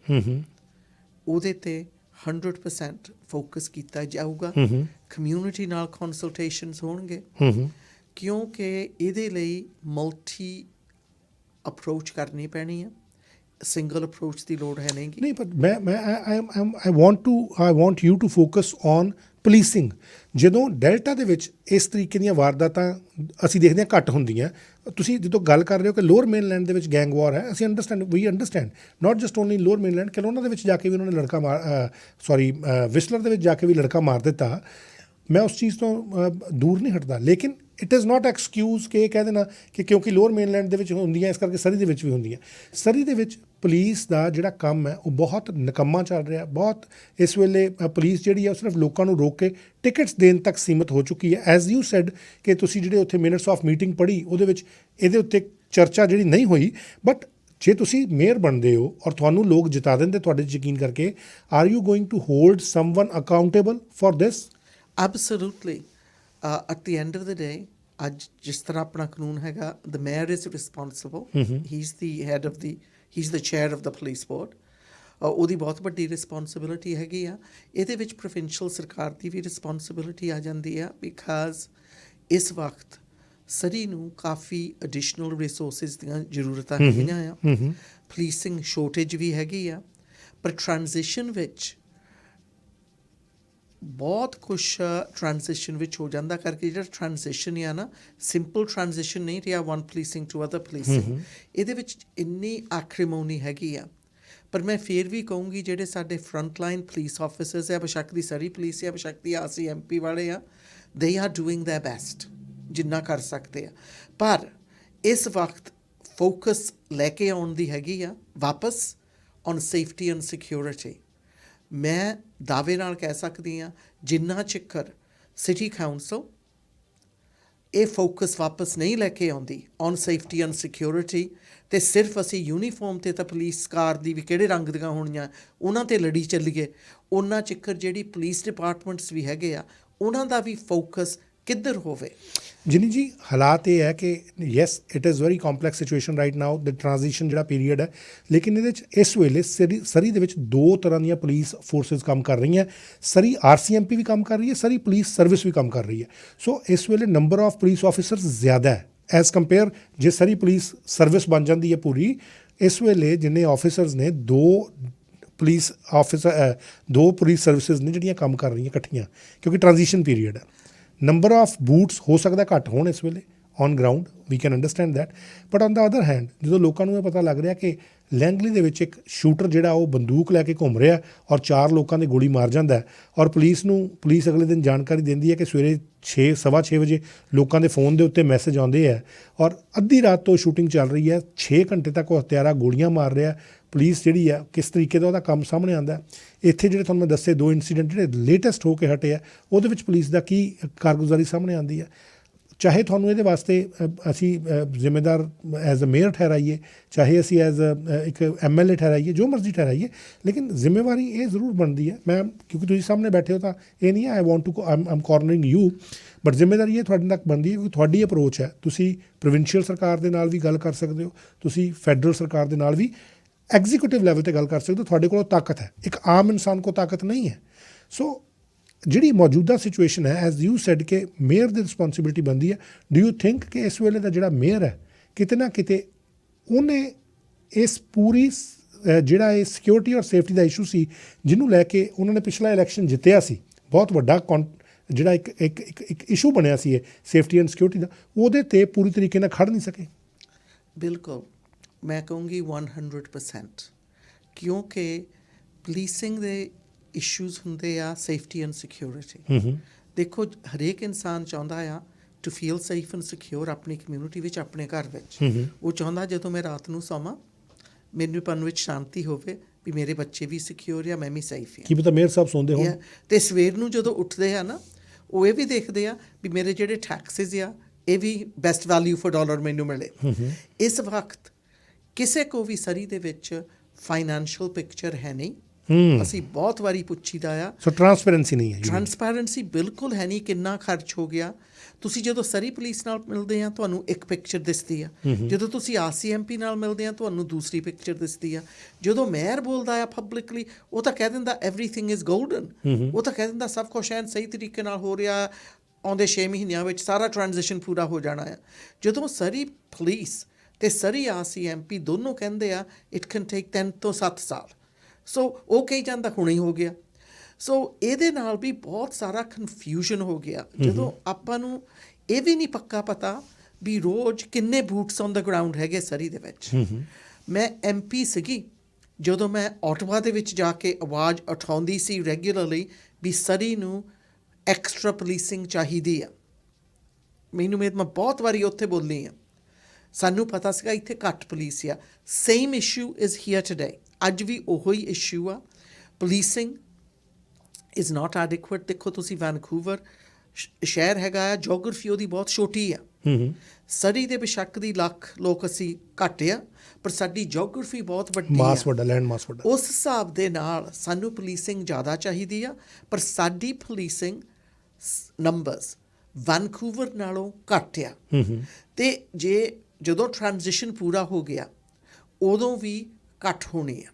ਉਹਦੇ ਤੇ 100% ਫੋਕਸ ਕੀਤਾ ਜਾਊਗਾ। ਕਮਿਊਨਿਟੀ ਨਾਲ ਕੰਸਲਟੇਸ਼ਨਸ ਹੋਣਗੇ, ਕਿਉਂਕਿ ਇਹਦੇ ਲਈ ਮਲਟੀ ਅਪਰੋਚ ਕਰਨੀ ਪੈਣੀ ਆ। ਸਿੰਗਲ ਅਪਰੋਚ ਦੀ ਲੋੜ ਹੈ ਨਹੀਂ। ਪਰ ਮੈਂ I want you to focus on policing. ਜਦੋਂ ਡੈਲਟਾ ਦੇ ਵਿੱਚ ਇਸ ਤਰੀਕੇ ਦੀਆਂ ਵਾਰਦਾਤਾਂ ਅਸੀਂ ਦੇਖਦੇ ਹਾਂ ਘੱਟ ਹੁੰਦੀਆਂ, ਤੁਸੀਂ ਜਦੋਂ ਗੱਲ ਕਰ ਰਹੇ ਹੋ ਕਿ ਲੋਅਰ ਮੇਨਲੈਂਡ ਦੇ ਵਿੱਚ ਗੈਂਗ ਵਾਰ ਹੈ, ਅਸੀਂ ਵੀ understand not just only Lower Mainland, Kelowna ਦੇ ਵਿੱਚ ਜਾ ਕੇ ਵੀ ਉਹਨਾਂ ਨੇ ਵਿਸਲਰ ਦੇ ਵਿੱਚ ਜਾ ਕੇ ਵੀ ਲੜਕਾ ਮਾਰ ਦਿੱਤਾ। ਮੈਂ ਉਸ ਚੀਜ਼ ਤੋਂ ਦੂਰ ਨਹੀਂ ਹਟਦਾ, ਲੇਕਿਨ ਇਟ ਇਜ਼ ਨਾਟ ਐਕਸਕਿਊਜ਼ ਕਿ ਇਹ ਕਹਿ ਦੇਣਾ ਕਿ ਕਿਉਂਕਿ ਲੋਅਰ ਮੇਨਲੈਂਡ ਦੇ ਵਿੱਚ ਹੁੰਦੀਆਂ ਇਸ ਕਰਕੇ ਸਰੀ ਦੇ ਵਿੱਚ ਵੀ ਹੁੰਦੀਆਂ। ਸਰੀ ਦੇ ਵਿੱਚ ਪੁਲਿਸ ਦਾ ਜਿਹੜਾ ਕੰਮ ਹੈ ਉਹ ਬਹੁਤ ਨਿਕੰਮਾ ਚੱਲ ਰਿਹਾ। ਬਹੁਤ ਇਸ ਵੇਲੇ ਪੁਲਿਸ ਜਿਹੜੀ ਹੈ ਉਹ ਸਿਰਫ ਲੋਕਾਂ ਨੂੰ ਰੋਕ ਕੇ ਟਿਕਟਸ ਦੇਣ ਤੱਕ ਸੀਮਿਤ ਹੋ ਚੁੱਕੀ ਹੈ। ਐਜ਼ ਯੂ ਸੈਡ ਕਿ ਤੁਸੀਂ ਜਿਹੜੇ ਉੱਥੇ ਮਿੰਟਸ ਆਫ ਮੀਟਿੰਗ ਪੜ੍ਹੀ, ਉਹਦੇ ਵਿੱਚ ਇਹਦੇ ਉੱਤੇ ਚਰਚਾ ਜਿਹੜੀ ਨਹੀਂ ਹੋਈ। ਬਟ ਜੇ ਤੁਸੀਂ ਮੇਅਰ ਬਣਦੇ ਹੋ ਔਰ ਤੁਹਾਨੂੰ ਲੋਕ ਜਿਤਾ ਦਿੰਦੇ ਤੁਹਾਡੇ 'ਚ ਯਕੀਨ ਕਰਕੇ, are you going to hold someone accountable for this? Absolutely. At the end of the day, ਅੱਜ ਜਿਸ ਤਰ੍ਹਾਂ ਆਪਣਾ ਕਾਨੂੰਨ ਹੈਗਾ, the mayor is responsible. He's the chair of the police board. ਉਹਦੀ ਬਹੁਤ ਵੱਡੀ ਰਿਸਪੌਂਸਿਬਿਲਿਟੀ ਹੈਗੀ ਆ। ਇਹਦੇ ਵਿੱਚ ਪ੍ਰੋਵਿੰਸ਼ੀਅਲ ਸਰਕਾਰ ਦੀ ਵੀ ਰਿਸਪੌਂਸਿਬਿਲਿਟੀ ਆ ਜਾਂਦੀ ਆ, ਬਿਕਾਜ਼ ਇਸ ਵਕਤ ਸਰੀ ਨੂੰ ਕਾਫੀ ਐਡੀਸ਼ਨਲ ਰਿਸੋਰਸਿਸ ਦੀਆਂ ਜ਼ਰੂਰਤਾਂ ਹੈਗੀਆਂ ਆ। ਪੁਲਿਸਿੰਗ ਸ਼ੋਰਟੇਜ ਵੀ ਹੈਗੀ ਆ, ਪਰ ਟ੍ਰਾਂਜੀਸ਼ਨ ਵਿੱਚ ਬਹੁਤ ਕੁਛ ਟ੍ਰਾਂਜੀਸ਼ਨ ਵਿੱਚ ਹੋ ਜਾਂਦਾ, ਕਰਕੇ ਜਿਹੜਾ ਟ੍ਰਾਂਜੀਸ਼ਨ ਆ ਨਾ, ਸਿੰਪਲ ਟ੍ਰਾਂਜੀਸ਼ਨ ਨਹੀਂ ਰਿਹਾ one policing to other policing. ਇਹਦੇ ਵਿੱਚ ਇੰਨੀ ਐਕਰੀਮੋਨੀ ਹੈਗੀ ਆ। ਪਰ ਮੈਂ ਫਿਰ ਵੀ ਕਹੂੰਗੀ ਜਿਹੜੇ ਸਾਡੇ ਫਰੰਟ ਲਾਈਨ ਪੁਲਿਸ ਆਫਿਸਰਸ ਆ, ਬੇਸ਼ੱਕ ਦੀ ਸਰੀ ਪੁਲਿਸ ਆ, ਬੇਸ਼ੱਕ ਦੀ RCMP ਵਾਲੇ ਆ, they are doing there best ਜਿੰਨਾ ਕਰ ਸਕਦੇ ਆ। ਪਰ ਇਸ ਵਕਤ ਫੋਕਸ ਲੈ ਕੇ ਆਉਣ ਦੀ ਹੈਗੀ ਆ ਵਾਪਸ ਔਨ ਸੇਫਟੀ ਐਂਡ ਸਿਕਿਉਰਿਟੀ। ਮੈਂ ਦਾਅਵੇ ਨਾਲ ਕਹਿ ਸਕਦੀ ਹਾਂ ਜਿੰਨਾ ਚਿਰ ਸਿਟੀ ਕਾਉਂਸਲ ਇਹ ਫੋਕਸ ਵਾਪਸ ਨਹੀਂ ਲੈ ਕੇ ਆਉਂਦੀ ਔਨ ਸੇਫਟੀ ਐਂਡ ਸਿਕਿਉਰਿਟੀ, ਅਤੇ ਸਿਰਫ ਅਸੀਂ ਯੂਨੀਫਾਰਮ 'ਤੇ ਤਾਂ ਪੁਲਿਸ ਕਾਰ ਦੀ ਵੀ ਕਿਹੜੇ ਰੰਗ ਦੀਆਂ ਹੋਣੀਆਂ ਉਹਨਾਂ 'ਤੇ ਲੜੀ ਚੱਲੀਏ, ਉਹਨਾਂ ਚਿਰ ਜਿਹੜੀ ਪੁਲਿਸ ਡਿਪਾਰਟਮੈਂਟਸ ਵੀ ਹੈਗੇ ਆ ਉਹਨਾਂ ਦਾ ਵੀ ਫੋਕਸ ਕਿੱਧਰ ਹੋਵੇ। ਜਿਨੀ ਜੀ, ਹਾਲਾਤ ਇਹ ਹੈ ਕਿ yes it is very complex situation right now, the transition ਜਿਹੜਾ ਪੀਰੀਅਡ ਹੈ, ਲੇਕਿਨ ਇਹਦੇ 'ਚ ਇਸ ਵੇਲੇ ਸਰੀ ਦੇ ਵਿੱਚ 2 ਤਰ੍ਹਾਂ ਦੀਆਂ ਪੁਲਿਸ ਫੋਰਸਿਸ ਕੰਮ ਕਰ ਰਹੀਆਂ। ਸਰੀ RCMP ਵੀ ਕੰਮ ਕਰ ਰਹੀ ਹੈ, ਸਰੀ ਪੁਲਿਸ ਸਰਵਿਸ ਵੀ ਕੰਮ ਕਰ ਰਹੀ ਹੈ। ਸੋ ਇਸ ਵੇਲੇ ਨੰਬਰ ਆਫ ਪੁਲਿਸ ਆਫਿਸਰਸ ਜ਼ਿਆਦਾ ਹੈ ਐਜ਼ ਕੰਪੇਅਰ ਜੇ ਸਰੀ ਪੁਲਿਸ ਸਰਵਿਸ ਬਣ ਜਾਂਦੀ ਹੈ ਪੂਰੀ। ਇਸ ਵੇਲੇ ਜਿੰਨੇ ਆਫਿਸਰਸ ਨੇ, 2 ਪੁਲਿਸ ਸਰਵਿਸਿਜ਼ ਨੇ ਜਿਹੜੀਆਂ ਕੰਮ ਕਰ ਰਹੀਆਂ ਇਕੱਠੀਆਂ, ਕਿਉਂਕਿ ਟ੍ਰਾਂਜੀਸ਼ਨ ਪੀਰੀਅਡ ਹੈ। ਨੰਬਰ ਆਫ ਬੂਟਸ ਹੋ ਸਕਦਾ ਘੱਟ ਹੋਣ ਇਸ ਵੇਲੇ on ground, we can understand that. But on the other hand, ਜਦੋਂ ਲੋਕਾਂ ਨੂੰ ਇਹ ਪਤਾ ਲੱਗ ਰਿਹਾ ਕਿ ਲੈਂਗਲੀ ਦੇ ਵਿੱਚ ਇੱਕ ਸ਼ੂਟਰ ਜਿਹੜਾ ਉਹ ਬੰਦੂਕ ਲੈ ਕੇ ਘੁੰਮ ਰਿਹਾ ਔਰ 4 ਲੋਕਾਂ ਦੀ ਗੋਲੀ ਮਾਰ ਜਾਂਦਾ ਹੈ, ਔਰ ਪੁਲਿਸ ਅਗਲੇ ਦਿਨ ਜਾਣਕਾਰੀ ਦਿੰਦੀ ਹੈ ਕਿ ਸਵੇਰੇ 6:15 ਵਜੇ ਲੋਕਾਂ ਦੇ ਫੋਨ ਦੇ ਉੱਤੇ ਮੈਸੇਜ ਆਉਂਦੇ ਹੈ ਔਰ ਅੱਧੀ ਰਾਤ ਤੋਂ ਸ਼ੂਟਿੰਗ ਚੱਲ ਰਹੀ ਹੈ, 6 ਘੰਟੇ ਤੱਕ ਉਹ ਹਥਿਆਰਾ ਗੋਲੀਆਂ ਮਾਰ ਰਿਹਾ। ਪੁਲਿਸ ਜਿਹੜੀ ਆ ਕਿਸ ਤਰੀਕੇ ਦਾ ਉਹਦਾ ਕੰਮ ਸਾਹਮਣੇ ਆਉਂਦਾ। ਇੱਥੇ ਜਿਹੜੇ ਤੁਹਾਨੂੰ ਮੈਂ ਦੱਸੇ 2 ਇੰਸੀਡੈਂਟ ਜਿਹੜੇ ਲੇਟੈਸਟ ਹੋ ਕੇ ਹਟੇ ਆ, ਉਹਦੇ ਵਿੱਚ ਪੁਲਿਸ ਦਾ ਕੀ ਕਾਰਗੁਜ਼ਾਰੀ ਸਾਹਮਣੇ ਆਉਂਦੀ ਹੈ। ਚਾਹੇ ਤੁਹਾਨੂੰ ਇਹਦੇ ਵਾਸਤੇ ਅਸੀਂ ਜ਼ਿੰਮੇਦਾਰ ਐਜ਼ ਅ ਮੇਅਰ ਠਹਿਰਾਈਏ, ਚਾਹੇ ਅਸੀਂ ਐਜ਼ ਇੱਕ MLA ਠਹਿਰਾਈਏ, ਜੋ ਮਰਜ਼ੀ ਠਹਿਰਾਈਏ, ਲੇਕਿਨ ਜ਼ਿੰਮੇਵਾਰੀ ਇਹ ਜ਼ਰੂਰ ਬਣਦੀ ਹੈ। ਮੈਂ ਕਿਉਂਕਿ ਤੁਸੀਂ ਸਾਹਮਣੇ ਬੈਠੇ ਹੋ ਤਾਂ ਇਹ ਨਹੀਂ I want to um cornering you, but ਜ਼ਿੰਮੇਵਾਰੀ ਇਹ ਤੁਹਾਡੇ ਤੱਕ ਬਣਦੀ ਹੈ ਕਿਉਂਕਿ ਤੁਹਾਡੀ ਅਪਰੋਚ ਹੈ। ਤੁਸੀਂ ਪ੍ਰੋਵਿੰਸ਼ੀਅਲ ਸਰਕਾਰ ਦੇ ਨਾਲ ਵੀ ਗੱਲ ਕਰ ਸਕਦੇ ਹੋ, ਤੁਸੀਂ ਫੈਡਰਲ ਸਰਕਾਰ ਦੇ ਨਾਲ ਵੀ ਐਗਜ਼ੀਕਿਊਟਿਵ ਲੈਵਲ 'ਤੇ ਗੱਲ ਕਰ ਸਕਦੇ ਹੋ। ਤੁਹਾਡੇ ਕੋਲ ਤਾਕਤ ਹੈ, ਇੱਕ ਆਮ ਇਨਸਾਨ ਕੋਲ ਤਾਕਤ ਨਹੀਂ ਹੈ। ਸੋ ਜਿਹੜੀ ਮੌਜੂਦਾ ਸਿਚੁਏਸ਼ਨ ਹੈ, ਐਜ਼ ਯੂ ਸੈਡ ਕਿ ਮੇਅਰ ਦੀ ਰਿਸਪੌਂਸਿਬਿਲਿਟੀ ਬਣਦੀ ਹੈ। ਡੂ ਯੂ ਥਿੰਕ ਕਿ ਇਸ ਵੇਲੇ ਦਾ ਜਿਹੜਾ ਮੇਅਰ ਹੈ ਕਿਤੇ ਨਾ ਕਿਤੇ ਉਹਨੇ ਇਸ ਪੂਰੀ ਜਿਹੜਾ ਇਹ ਸਿਕਿਉਰਿਟੀ ਔਰ ਸੇਫਟੀ ਦਾ ਇਸ਼ੂ ਸੀ, ਜਿਹਨੂੰ ਲੈ ਕੇ ਉਹਨਾਂ ਨੇ ਪਿਛਲਾ ਇਲੈਕਸ਼ਨ ਜਿੱਤਿਆ ਸੀ, ਬਹੁਤ ਵੱਡਾ ਜਿਹੜਾ ਇੱਕ ਇਸ਼ੂ ਬਣਿਆ ਸੀ ਇਹ ਸੇਫਟੀ ਐਂਡ ਸਿਕਿਉਰਿਟੀ ਦਾ, ਉਹਦੇ 'ਤੇ ਪੂਰੀ ਤਰੀਕੇ ਨਾਲ ਖੜ੍ਹ ਨਹੀਂ ਸਕੇ। ਬਿਲਕੁਲ, ਮੈਂ ਕਹੂੰਗੀ 100%, ਕਿਉਂਕਿ ਪੁਲਿਸਿੰਗ ਦੇ ਇਸ਼ੂਜ਼ ਹੁੰਦੇ ਆ ਸੇਫਟੀ ਐਂਡ ਸਿਕਿਉਰਿਟੀ। ਦੇਖੋ, ਹਰੇਕ ਇਨਸਾਨ ਚਾਹੁੰਦਾ ਆ to feel safe and secure ਆਪਣੀ ਕਮਿਊਨਿਟੀ ਵਿੱਚ, ਆਪਣੇ ਘਰ ਵਿੱਚ। ਉਹ ਚਾਹੁੰਦਾ ਜਦੋਂ ਮੈਂ ਰਾਤ ਨੂੰ ਸੌਵਾਂ ਮੈਨੂੰ ਮਨ ਵਿੱਚ ਸ਼ਾਂਤੀ ਹੋਵੇ ਵੀ ਮੇਰੇ ਬੱਚੇ ਵੀ ਸਿਕਿਉਰ ਆ, ਮੈਂ ਵੀ ਸੇਫ ਹਾਂ। ਕੀ ਪਤਾ ਮੇਅਰ ਸਾਹਿਬ ਸੌਂਦੇ ਹੋਣ। ਅਤੇ ਸਵੇਰ ਨੂੰ ਜਦੋਂ ਉੱਠਦੇ ਆ ਨਾ, ਉਹ ਇਹ ਵੀ ਦੇਖਦੇ ਆ ਵੀ ਮੇਰੇ ਜਿਹੜੇ ਟੈਕਸਿਸ ਆ ਇਹ ਵੀ ਬੈਸਟ ਵੈਲਿਊ ਫॉर ਡਾਲਰ ਮੈਨੂੰ ਮਿਲੇ। ਇਸ ਵਕਤ ਕਿਸੇ ਕੋ ਵੀ ਸਰੀ ਦੇ ਵਿੱਚ ਫਾਈਨੈਂਸ਼ੀਅਲ ਪਿਕਚਰ ਹੈ ਨਹੀਂ। ਅਸੀਂ ਬਹੁਤ ਵਾਰੀ ਪੁੱਛੀਦਾ ਆ, ਸੋ ਟਰਾਂਸਪੇਰੈਂਸੀ ਨਹੀਂ ਹੈ। ਟਰਾਂਸਪੇਰੈਂਸੀ ਬਿਲਕੁਲ ਹੈ ਨਹੀਂ, ਕਿੰਨਾ ਖਰਚ ਹੋ ਗਿਆ। ਤੁਸੀਂ ਜਦੋਂ ਸਰੀ ਪੁਲਿਸ ਨਾਲ ਮਿਲਦੇ ਆ ਤੁਹਾਨੂੰ ਇੱਕ ਪਿਕਚਰ ਦਿਸਦੀ ਆ, ਜਦੋਂ ਤੁਸੀਂ RCMP ਨਾਲ ਮਿਲਦੇ ਆ ਤੁਹਾਨੂੰ ਦੂਸਰੀ ਪਿਕਚਰ ਦਿਸਦੀ ਆ। ਜਦੋਂ ਮੇਅਰ ਬੋਲਦਾ ਆ ਪਬਲਿਕਲੀ, ਉਹ ਤਾਂ ਕਹਿ ਦਿੰਦਾ ਐਵਰੀਥਿੰਗ ਇਜ਼ ਗੋਲਡਨ। ਉਹ ਤਾਂ ਕਹਿ ਦਿੰਦਾ ਸਭ ਕੁਛ ਐਨ ਸਹੀ ਤਰੀਕੇ ਨਾਲ ਹੋ ਰਿਹਾ, ਆਉਂਦੇ 6 ਮਹੀਨਿਆਂ ਵਿੱਚ ਸਾਰਾ ਟ੍ਰਾਂਜੀਸ਼ਨ ਪੂਰਾ ਹੋ ਜਾਣਾ ਆ। ਜਦੋਂ ਸਰੀ ਪੁਲਿਸ ਅਤੇ ਸਰੀ RCMP ਦੋਨੋਂ ਕਹਿੰਦੇ ਆ ਇਟ ਕੈਨ ਟੇਕ 3 ਤੋਂ 7 ਸਾਲ। ਸੋ ਉਹ ਕਹੀ ਜਾਂਦਾ ਹੁਣੇ ਹੀ ਹੋ ਗਿਆ। ਸੋ ਇਹਦੇ ਨਾਲ ਵੀ ਬਹੁਤ ਸਾਰਾ ਕਨਫਿਊਜ਼ਨ ਹੋ ਗਿਆ। ਜਦੋਂ ਆਪਾਂ ਨੂੰ ਇਹ ਵੀ ਨਹੀਂ ਪੱਕਾ ਪਤਾ ਵੀ ਰੋਜ਼ ਕਿੰਨੇ ਬੂਟਸ ਔਨ ਦਾ ਗਰਾਊਂਡ ਹੈਗੇ ਸਰੀ ਦੇ ਵਿੱਚ। ਮੈਂ MP ਸੀਗੀ, ਜਦੋਂ ਮੈਂ ਆਟਵਾ ਦੇ ਵਿੱਚ ਜਾ ਕੇ ਆਵਾਜ਼ ਉਠਾਉਂਦੀ ਸੀ ਰੈਗੂਲਰਲੀ ਵੀ ਸਰੀ ਨੂੰ ਐਕਸਟਰਾ ਪੁਲਿਸਿੰਗ ਚਾਹੀਦੀ ਆ। ਮੈਂ ਬਹੁਤ ਵਾਰੀ ਉੱਥੇ ਬੋਲੀ ਆ। ਸਾਨੂੰ ਪਤਾ ਸੀਗਾ ਇੱਥੇ ਘੱਟ ਪੁਲਿਸ ਆ। Same issue is here today. ਅੱਜ ਵੀ ਉਹੋ ਹੀ ਇਸ਼ੂ ਆ। Policing is not adequate. ਦੇਖੋ ਤੁਸੀਂ ਵੈਨਕੂਵਰ ਸ਼ਹਿਰ ਹੈਗਾ ਆ, ਜੋਗ੍ਰਾਫੀ ਉਹਦੀ ਬਹੁਤ ਛੋਟੀ ਆ। ਸਰੀ ਦੇ ਬੇਸ਼ੱਕ ਦੀ ਲੱਖ ਲੋਕ ਅਸੀਂ ਘੱਟ ਆ, ਪਰ ਸਾਡੀ ਜੋਗ੍ਰਾਫੀ ਬਹੁਤ ਵੱਡੀ ਆ, ਮਾਸ ਵੱਡਾ, ਲੈਂਡ ਮਾਸ ਵੱਡਾ। ਉਸ ਹਿਸਾਬ ਦੇ ਨਾਲ ਸਾਨੂੰ ਪੁਲਿਸਿੰਗ ਜ਼ਿਆਦਾ ਚਾਹੀਦੀ ਆ, ਪਰ ਸਾਡੀ ਪੁਲਿਸਿੰਗ ਨੰਬਰਸ ਵੈਨਕੂਵਰ ਨਾਲੋਂ ਘੱਟ ਆ। ਅਤੇ ਜਦੋਂ ਟ੍ਰਾਂਜੀਸ਼ਨ ਪੂਰਾ ਹੋ ਗਿਆ ਉਦੋਂ ਵੀ ਘੱਟ ਹੋਣੀ ਆ,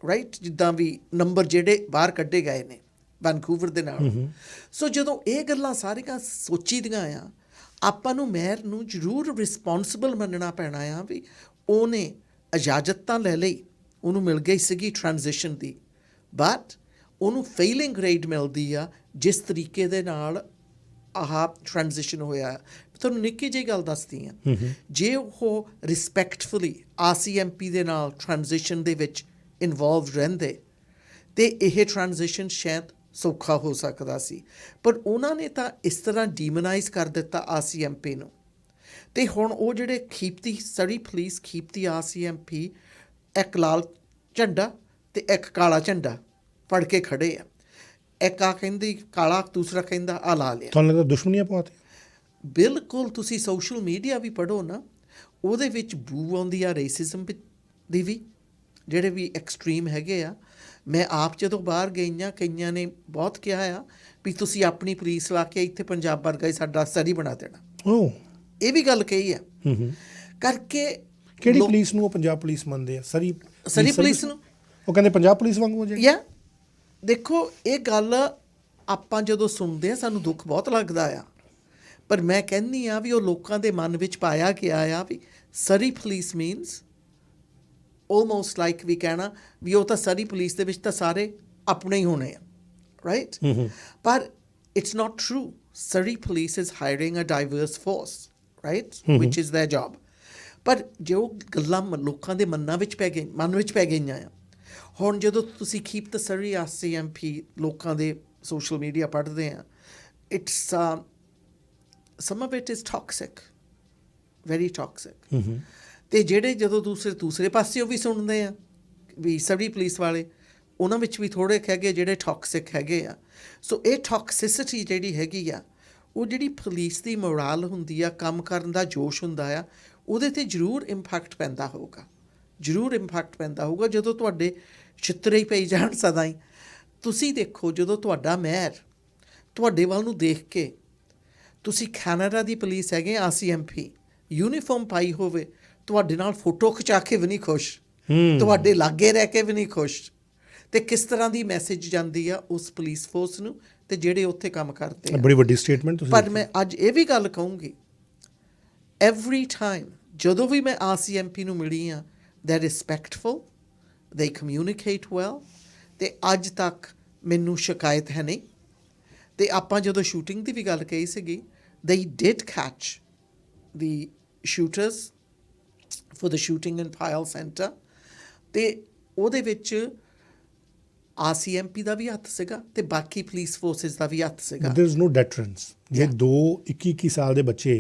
ਰਾਈਟ, ਜਿੱਦਾਂ ਵੀ ਨੰਬਰ ਜਿਹੜੇ ਬਾਹਰ ਕੱਢੇ ਗਏ ਨੇ ਵੈਨਕੂਵਰ ਦੇ ਨਾਲ। ਸੋ ਜਦੋਂ ਇਹ ਗੱਲਾਂ ਸਾਰੀਆਂ ਸੋਚੀਦੀਆਂ ਆ, ਆਪਾਂ ਨੂੰ ਮੇਅਰ ਨੂੰ ਜ਼ਰੂਰ ਰਿਸਪੋਂਸੀਬਲ ਮੰਨਣਾ ਪੈਣਾ ਆ ਵੀ ਉਹਨੇ ਇਜਾਜ਼ਤ ਤਾਂ ਲੈ ਲਈ, ਉਹਨੂੰ ਮਿਲ ਗਈ ਸੀਗੀ ਟ੍ਰਾਂਜੀਸ਼ਨ ਦੀ, ਬਟ ਉਹਨੂੰ ਫੇਲਿੰਗ ਗ੍ਰੇਡ ਮਿਲਦੀ ਆ ਜਿਸ ਤਰੀਕੇ ਦੇ ਨਾਲ ਆਹ ਟ੍ਰਾਂਜੀਸ਼ਨ ਹੋਇਆ। ਤੁਹਾਨੂੰ ਨਿੱਕੀ ਜਿਹੀ ਗੱਲ ਦੱਸਦੀ ਹਾਂ, ਜੇ ਉਹ ਰਿਸਪੈਕਟਫੁਲੀ RCMP ਦੇ ਨਾਲ ਟ੍ਰਾਂਜੀਸ਼ਨ ਦੇ ਵਿੱਚ ਇਨਵੋਲਵ ਰਹਿੰਦੇ ਅਤੇ ਇਹ ਟ੍ਰਾਂਜੀਸ਼ਨ ਸ਼ਾਇਦ ਸੌਖਾ ਹੋ ਸਕਦਾ ਸੀ, ਪਰ ਉਹਨਾਂ ਨੇ ਤਾਂ ਇਸ ਤਰ੍ਹਾਂ ਡੀਮੋਨਾਈਜ਼ ਕਰ ਦਿੱਤਾ RCMP ਨੂੰ। ਅਤੇ ਹੁਣ ਉਹ ਜਿਹੜੇ ਖੀਪਤੀ ਸਰੀ ਪੁਲਿਸ, ਖੀਪਤੀ RCMP, ਇੱਕ ਲਾਲ ਝੰਡਾ ਅਤੇ ਇੱਕ ਕਾਲਾ ਝੰਡਾ ਫੜ ਕੇ ਖੜੇ ਆ। ਇੱਕ ਆ ਕਹਿੰਦੀ ਕਾਲਾ, ਦੂਸਰਾ ਕਹਿੰਦਾ ਆ ਲਾ ਲਿਆ। ਤੁਹਾਨੂੰ ਲੱਗਦਾ ਦੁਸ਼ਮਣੀਆਂ ਪਵਾਤੀਆਂ? ਬਿਲਕੁਲ। ਤੁਸੀਂ ਸੋਸ਼ਲ ਮੀਡੀਆ ਵੀ ਪੜ੍ਹੋ ਨਾ, ਉਹਦੇ ਵਿੱਚ ਬੂ ਆਉਂਦੀ ਆ ਰੇਸਿਜ਼ਮ ਦੀ ਵੀ, ਜਿਹੜੇ ਵੀ ਐਕਸਟ੍ਰੀਮ ਹੈਗੇ ਆ। ਮੈਂ ਆਪ ਜਦੋਂ ਬਾਹਰ ਗਈਆਂ, ਕਈਆਂ ਨੇ ਬਹੁਤ ਕਿਹਾ ਆ ਵੀ ਤੁਸੀਂ ਆਪਣੀ ਪੁਲਿਸ ਲਾ ਕੇ ਇੱਥੇ ਪੰਜਾਬ ਵਰਗਾ ਹੀ ਸਾਡਾ ਸਰੀ ਬਣਾ ਦੇਣਾ। ਇਹ ਵੀ ਗੱਲ ਕਹੀ ਆ ਕਰਕੇ। ਕਿਹੜੀ ਪੁਲਿਸ ਨੂੰ ਉਹ ਪੰਜਾਬ ਪੁਲਿਸ ਮੰਨਦੇ ਆ? ਸਰੀ ਪੁਲਿਸ ਨੂੰ ਉਹ ਕਹਿੰਦੇ ਪੰਜਾਬ ਪੁਲਿਸ ਵਾਂਗੂ ਹੋ ਜਾਏ। ਦੇਖੋ, ਇਹ ਗੱਲ ਆਪਾਂ ਜਦੋਂ ਸੁਣਦੇ ਆ ਸਾਨੂੰ ਦੁੱਖ ਬਹੁਤ ਲੱਗਦਾ ਆ, ਪਰ ਮੈਂ ਕਹਿੰਦੀ ਆ ਵੀ ਉਹ ਲੋਕਾਂ ਦੇ ਮਨ ਵਿੱਚ ਪਾਇਆ ਗਿਆ ਆ ਵੀ ਸਰੀ ਪੁਲਿਸ ਮੀਨਸ ਆਲਮੋਸਟ ਲਾਈਕ ਵੀ ਕਹਿਣਾ ਵੀ ਉਹ ਤਾਂ ਸਰੀ ਪੁਲਿਸ ਦੇ ਵਿੱਚ ਤਾਂ ਸਾਰੇ ਆਪਣੇ ਹੀ ਹੋਣੇ ਆ, ਰਾਈਟ? ਪਰ it's not true. Surrey police is hiring a diverse force, right, which is their job. ਪਰ ਜੋ ਗੱਲਾਂ ਲੋਕਾਂ ਦੇ ਮਨ ਵਿੱਚ ਪੈ ਗਈਆਂ ਆ। ਹੁਣ ਜਦੋਂ ਤੁਸੀਂ ਖੀਪਤ ਸਰੀ RCMP ਲੋਕਾਂ ਦੇ ਸੋਸ਼ਲ ਮੀਡੀਆ ਪੜ੍ਹਦੇ ਆ, it's some of it is toxic, very toxic. ਅਤੇ ਜਿਹੜੇ ਜਦੋਂ ਦੂਸਰੇ ਪਾਸੇ ਉਹ ਵੀ ਸੁਣਦੇ ਆ ਵੀ ਸਰੀ ਪੁਲਿਸ ਵਾਲੇ, ਉਹਨਾਂ ਵਿੱਚ ਵੀ ਥੋੜ੍ਹੇ ਹੈਗੇ ਜਿਹੜੇ ਟੌਕਸਿਕ ਹੈਗੇ ਆ। ਸੋ ਇਹ ਟੌਕਸਿਸਿਟੀ ਜਿਹੜੀ ਹੈਗੀ ਆ, ਉਹ ਜਿਹੜੀ ਪੁਲਿਸ ਦੀ ਮੋਰਾਲ ਹੁੰਦੀ ਆ, ਕੰਮ ਕਰਨ ਦਾ ਜੋਸ਼ ਹੁੰਦਾ ਆ, ਉਹਦੇ 'ਤੇ ਜ਼ਰੂਰ ਇੰਪੈਕਟ ਪੈਂਦਾ ਹੋਊਗਾ, ਜਦੋਂ ਤੁਹਾਡੇ ਛਿੱਤਰੇ ਹੀ ਪਈ ਜਾਣ ਸਦਾ ਹੀ। ਤੁਸੀਂ ਦੇਖੋ, ਜਦੋਂ ਤੁਹਾਡਾ ਮੇਅਰ ਤੁਹਾਡੇ ਵੱਲ ਨੂੰ ਦੇਖ ਕੇ, ਤੁਸੀਂ ਕੈਨੇਡਾ ਦੀ ਪੁਲਿਸ ਹੈਗੇ RCMP, ਯੂਨੀਫਾਰਮ ਪਾਈ ਹੋਵੇ, ਤੁਹਾਡੇ ਨਾਲ ਫੋਟੋ ਖਿਚਾ ਕੇ ਵੀ ਨਹੀਂ ਖੁਸ਼, ਤੁਹਾਡੇ ਲਾਗੇ ਰਹਿ ਕੇ ਵੀ ਨਹੀਂ ਖੁਸ਼, ਅਤੇ ਕਿਸ ਤਰ੍ਹਾਂ ਦੀ ਮੈਸੇਜ ਜਾਂਦੀ ਆ ਉਸ ਪੁਲਿਸ ਫੋਰਸ ਨੂੰ ਅਤੇ ਜਿਹੜੇ ਉੱਥੇ ਕੰਮ ਕਰਦੇ ਆ। ਬੜੀ ਵੱਡੀ ਸਟੇਟਮੈਂਟ। ਪਰ ਮੈਂ ਅੱਜ ਇਹ ਵੀ ਗੱਲ ਕਹੂੰਗੀ, ਐਵਰੀ ਟਾਈਮ ਜਦੋਂ ਵੀ ਮੈਂ RCMP ਨੂੰ ਮਿਲੀ ਹਾਂ, ਦੇ ਰਿਸਪੈਕਟਫੁਲ, ਦੇ ਕਮਿਊਨੀਕੇਟ ਵੈਲ, ਅਤੇ ਅੱਜ ਤੱਕ ਮੈਨੂੰ ਸ਼ਿਕਾਇਤ ਹੈ ਨਹੀਂ। ਅਤੇ ਆਪਾਂ ਜਦੋਂ ਸ਼ੂਟਿੰਗ ਦੀ ਵੀ ਗੱਲ ਕਹੀ ਸੀਗੀ, ਦੇ did catch the shooters for the shooting in file centre, ਅਤੇ ਉਹਦੇ ਵਿੱਚ RCMP ਦਾ ਵੀ ਹੱਥ ਸੀਗਾ ਅਤੇ ਬਾਕੀ ਪੁਲਿਸ ਫੋਰਸਿਸ ਦਾ ਵੀ ਹੱਥ ਸੀਗਾ। ਦੇयर इज नो ਡੈਟਰੈਂਸ। ਜੇ 21 ਸਾਲ ਦੇ ਬੱਚੇ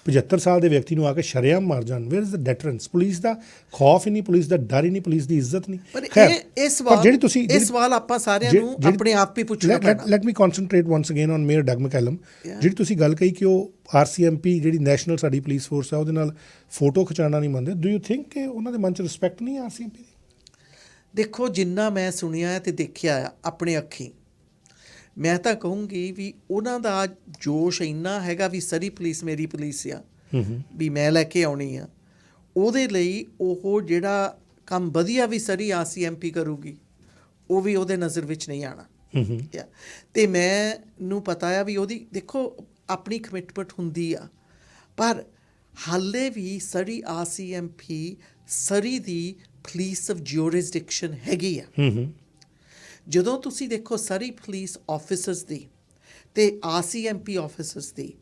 75 ਸਾਲ ਦੇ ਵਿਅਕਤੀ ਨੂੰ ਆ ਕੇ ਸ਼ਰੇਆਮ ਮਾਰ ਜਾਣ, where is the deterrence? Police ਦਾ ਖੌਫ ਹੀ ਨਹੀਂ, ਪੁਲਿਸ ਦਾ ਡਰ ਹੀ ਨਹੀਂ, ਪੁਲਿਸ ਦੀ ਇੱਜ਼ਤ ਨਹੀਂ। ਪਰ ਖੈਰ, ਇਹ ਸਵਾਲ ਆਪਾਂ ਸਾਰਿਆਂ ਨੂੰ ਆਪਣੇ ਆਪ ਹੀ ਪੁੱਛਣਾ ਪੈਣਾ। Let me concentrate once again on mayor Doug McCallum. ਜਿਹੜੀ ਤੁਸੀਂ ਗੱਲ ਕਹੀ ਕਿ ਉਹ RCMP ਜਿਹੜੀ ਨੈਸ਼ਨਲ ਸਾਡੀ ਪੁਲਿਸ ਫੋਰਸ ਹੈ ਉਹਦੇ ਨਾਲ ਫੋਟੋ ਖਿਚਾਉਣਾ ਨਹੀਂ ਮੰਨਦੇ, ਡੂ ਯੂ ਥਿੰਕ ਕਿ ਉਹਨਾਂ ਦੇ ਮਨ 'ਚ ਰਿਸਪੈਕਟ ਨਹੀਂ ਹੈ RCMP ਦੀ? ਦੇਖੋ, ਜਿੰਨਾ ਮੈਂ ਸੁਣਿਆ ਅਤੇ ਦੇਖਿਆ ਆ ਆਪਣੇ ਅੱਖੀਂ, ਮੈਂ ਤਾਂ ਕਹੂੰਗੀ ਵੀ ਉਹਨਾਂ ਦਾ ਜੋਸ਼ ਇੰਨਾ ਹੈਗਾ ਵੀ ਸਾਰੀ ਪੁਲਿਸ ਮੇਰੀ ਪੁਲਿਸ ਆ, ਵੀ ਮੈਂ ਲੈ ਕੇ ਆਉਣੀ ਆ। ਉਹਦੇ ਲਈ ਉਹ ਜਿਹੜਾ ਕੰਮ ਵਧੀਆ ਵੀ ਸਾਰੀ RCMP ਕਰੂਗੀ, ਉਹ ਵੀ ਉਹਦੇ ਨਜ਼ਰ ਵਿੱਚ ਨਹੀਂ ਆਉਣਾ। ਅਤੇ ਮੈਨੂੰ ਪਤਾ ਆ ਵੀ ਉਹਦੀ ਦੇਖੋ ਆਪਣੀ ਕਮਿਟਮੈਂਟ ਹੁੰਦੀ ਆ, ਪਰ ਹਾਲੇ ਵੀ ਸਾਰੀ RCMP Surrey the police of ਜਿਊਰਿਸਡਿਕਸ਼ਨ ਹੈਗੀ ਆ। ਜਦੋਂ ਤੁਸੀਂ ਦੇਖੋ ਸਾਰੀ ਪੁਲਿਸ ਆਫਿਸਰਸ ਦੀ ਅਤੇ RCMP ਆਫਿਸਰਸ ਦੀ,